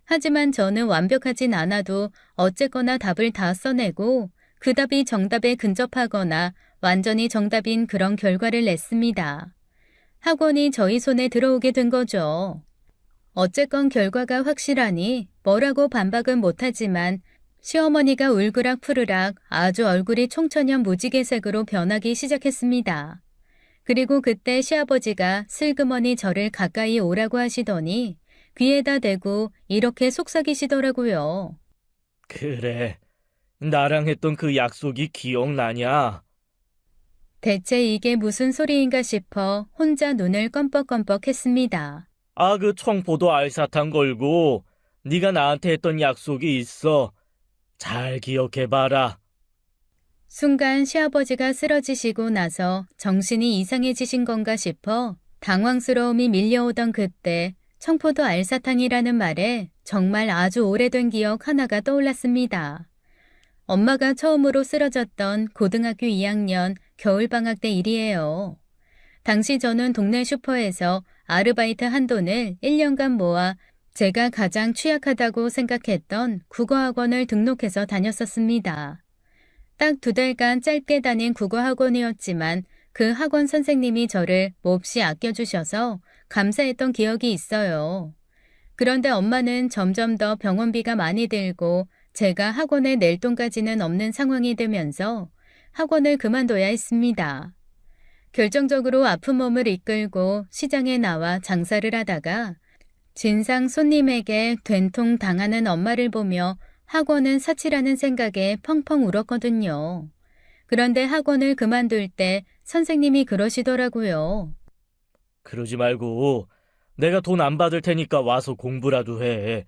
하지만 저는 완벽하진 않아도 어쨌거나 답을 다 써내고 그 답이 정답에 근접하거나 완전히 정답인 그런 결과를 냈습니다. 학원이 저희 손에 들어오게 된 거죠. 어쨌건 결과가 확실하니 뭐라고 반박은 못하지만 시어머니가 울그락 푸르락 아주 얼굴이 총천연 무지개색으로 변하기 시작했습니다. 그리고 그때 시아버지가 슬그머니 저를 가까이 오라고 하시더니 귀에다 대고 이렇게 속삭이시더라고요. 그래, 나랑 했던 그 약속이 기억나냐? 대체 이게 무슨 소리인가 싶어 혼자 눈을 껌뻑껌뻑했습니다. 그 청포도 알사탕 걸고 네가 나한테 했던 약속이 있어. 잘 기억해봐라. 순간 시아버지가 쓰러지시고 나서 정신이 이상해지신 건가 싶어 당황스러움이 밀려오던 그때 청포도 알사탕이라는 말에 정말 아주 오래된 기억 하나가 떠올랐습니다. 엄마가 처음으로 쓰러졌던 고등학교 2학년 겨울방학 때 일이에요. 당시 저는 동네 슈퍼에서 아르바이트 한돈을 1년간 모아 제가 가장 취약하다고 생각했던 국어학원을 등록해서 다녔었습니다. 딱 2달간 짧게 다닌 국어학원이었지만 그 학원 선생님이 저를 몹시 아껴주셔서 감사했던 기억이 있어요. 그런데 엄마는 점점 더 병원비가 많이 들고 제가 학원에 낼 돈까지는 없는 상황이 되면서 학원을 그만둬야 했습니다. 결정적으로 아픈 몸을 이끌고 시장에 나와 장사를 하다가 진상 손님에게 된통 당하는 엄마를 보며 학원은 사치라는 생각에 펑펑 울었거든요. 그런데 학원을 그만둘 때 선생님이 그러시더라고요. 그러지 말고 내가 돈 안 받을 테니까 와서 공부라도 해.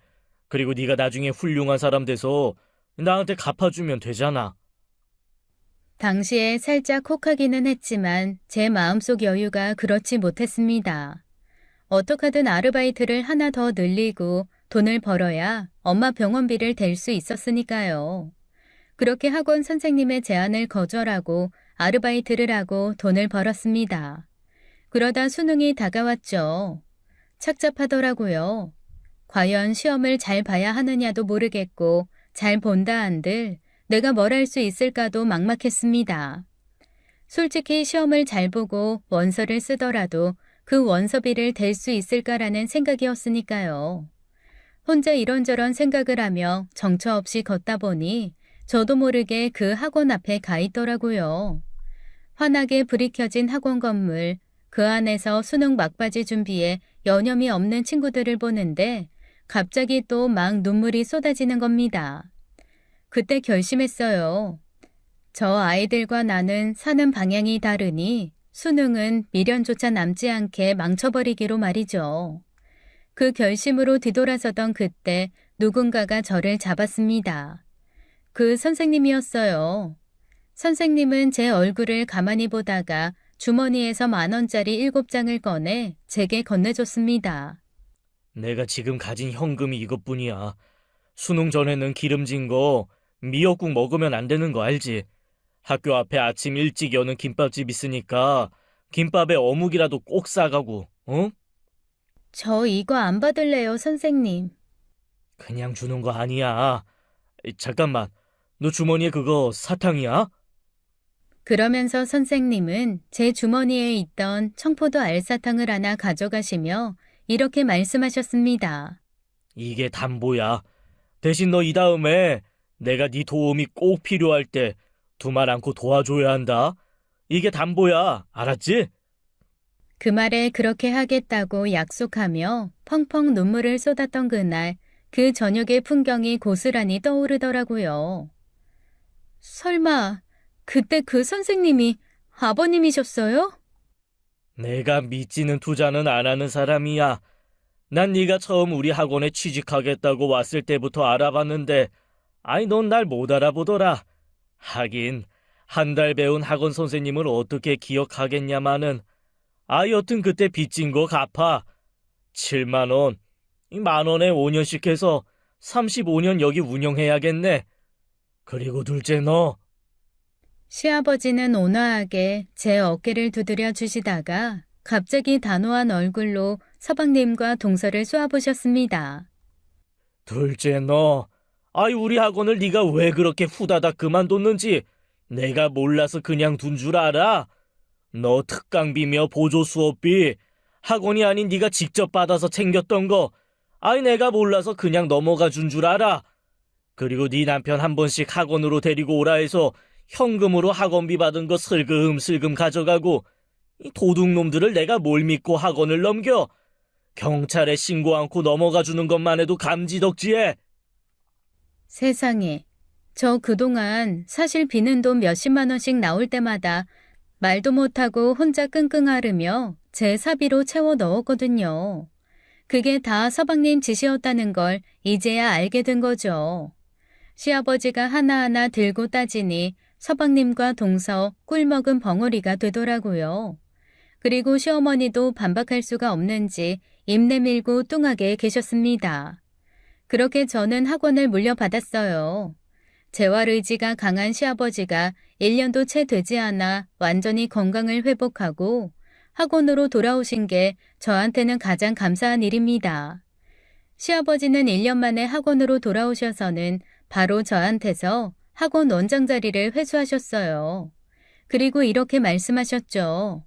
그리고 네가 나중에 훌륭한 사람 돼서 나한테 갚아주면 되잖아. 당시에 살짝 혹하기는 했지만 제 마음속 여유가 그렇지 못했습니다. 어떡하든 아르바이트를 하나 더 늘리고 돈을 벌어야 엄마 병원비를 댈 수 있었으니까요. 그렇게 학원 선생님의 제안을 거절하고 아르바이트를 하고 돈을 벌었습니다. 그러다 수능이 다가왔죠. 착잡하더라고요. 과연 시험을 잘 봐야 하느냐도 모르겠고 잘 본다 한들 내가 뭘 할 수 있을까도 막막했습니다. 솔직히 시험을 잘 보고 원서를 쓰더라도 그 원서비를 댈 수 있을까라는 생각이었으니까요. 혼자 이런저런 생각을 하며 정처 없이 걷다 보니 저도 모르게 그 학원 앞에 가 있더라고요. 환하게 불이 켜진 학원 건물, 그 안에서 수능 막바지 준비에 여념이 없는 친구들을 보는데 갑자기 또 막 눈물이 쏟아지는 겁니다. 그때 결심했어요. 저 아이들과 나는 사는 방향이 다르니 수능은 미련조차 남지 않게 망쳐버리기로 말이죠. 그 결심으로 뒤돌아서던 그때 누군가가 저를 잡았습니다. 그 선생님이었어요. 선생님은 제 얼굴을 가만히 보다가 주머니에서 10,000원짜리 7장을 꺼내 제게 건네줬습니다. 내가 지금 가진 현금이 이것뿐이야. 수능 전에는 기름진 거 미역국 먹으면 안 되는 거 알지? 학교 앞에 아침 일찍 여는 김밥집 있으니까 김밥에 어묵이라도 꼭 싸가고, 어? 저 이거 안 받을래요, 선생님. 그냥 주는 거 아니야. 잠깐만, 너 주머니에 그거 사탕이야? 그러면서 선생님은 제 주머니에 있던 청포도 알사탕을 하나 가져가시며 이렇게 말씀하셨습니다. 이게 담보야. 대신 너 이 다음에 내가 네 도움이 꼭 필요할 때 두말 않고 도와줘야 한다. 이게 담보야. 알았지? 그 말에 그렇게 하겠다고 약속하며 펑펑 눈물을 쏟았던 그날, 그 저녁의 풍경이 고스란히 떠오르더라고요. 설마 그때 그 선생님이 아버님이셨어요? 내가 믿지는 투자는 안 하는 사람이야. 난 네가 처음 우리 학원에 취직하겠다고 왔을 때부터 알아봤는데 아이 넌 날 못 알아보더라. 하긴 한 달 배운 학원 선생님을 어떻게 기억하겠냐마는 여튼 그때 빚진 거 갚아. 7만 원. 이 10,000원에 5년씩 해서 35년 여기 운영해야겠네. 그리고 둘째 너. 시아버지는 온화하게 제 어깨를 두드려 주시다가 갑자기 단호한 얼굴로 서방님과 동서를 쏘아보셨습니다. 둘째 너. 우리 학원을 네가 왜 그렇게 후다닥 그만뒀는지 내가 몰라서 그냥 둔 줄 알아? 너 특강비며 보조 수업비 학원이 아닌 네가 직접 받아서 챙겼던 거 내가 몰라서 그냥 넘어가 준 줄 알아? 그리고 네 남편 한 번씩 학원으로 데리고 오라 해서 현금으로 학원비 받은 거 슬금슬금 가져가고 이 도둑놈들을 내가 뭘 믿고 학원을 넘겨? 경찰에 신고 않고 넘어가 주는 것만 해도 감지덕지해. 세상에, 저 그동안 사실 비는 돈 몇십만 원씩 나올 때마다 말도 못하고 혼자 끙끙 앓으며 제 사비로 채워 넣었거든요. 그게 다 서방님 짓이었다는 걸 이제야 알게 된 거죠. 시아버지가 하나하나 들고 따지니 서방님과 동서 꿀먹은 벙어리가 되더라고요. 그리고 시어머니도 반박할 수가 없는지 입 내밀고 뚱하게 계셨습니다. 그렇게 저는 학원을 물려받았어요. 재활 의지가 강한 시아버지가 1년도 채 되지 않아 완전히 건강을 회복하고 학원으로 돌아오신 게 저한테는 가장 감사한 일입니다. 시아버지는 1년 만에 학원으로 돌아오셔서는 바로 저한테서 학원 원장 자리를 회수하셨어요. 그리고 이렇게 말씀하셨죠.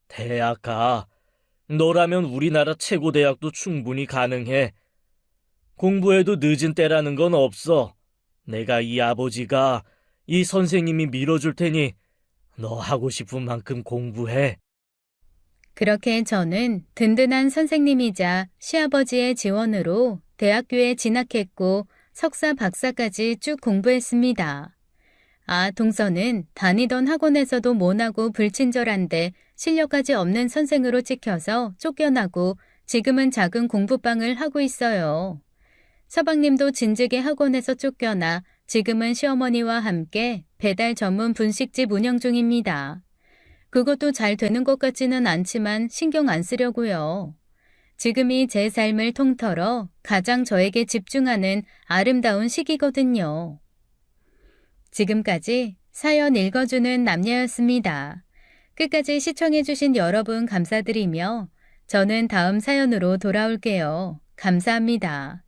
대학 가. 너라면 우리나라 최고 대학도 충분히 가능해. 공부해도 늦은 때라는 건 없어. 내가 이 아버지가 이 선생님이 밀어줄 테니 너 하고 싶은 만큼 공부해. 그렇게 저는 든든한 선생님이자 시아버지의 지원으로 대학교에 진학했고 석사 박사까지 쭉 공부했습니다. 동서는 다니던 학원에서도 모나고 불친절한데 실력까지 없는 선생으로 찍혀서 쫓겨나고 지금은 작은 공부방을 하고 있어요. 서방님도 진즉에 학원에서 쫓겨나 지금은 시어머니와 함께 배달 전문 분식집 운영 중입니다. 그것도 잘 되는 것 같지는 않지만 신경 안 쓰려고요. 지금이 제 삶을 통틀어 가장 저에게 집중하는 아름다운 시기거든요. 지금까지 사연 읽어주는 남녀였습니다. 끝까지 시청해주신 여러분 감사드리며 저는 다음 사연으로 돌아올게요. 감사합니다.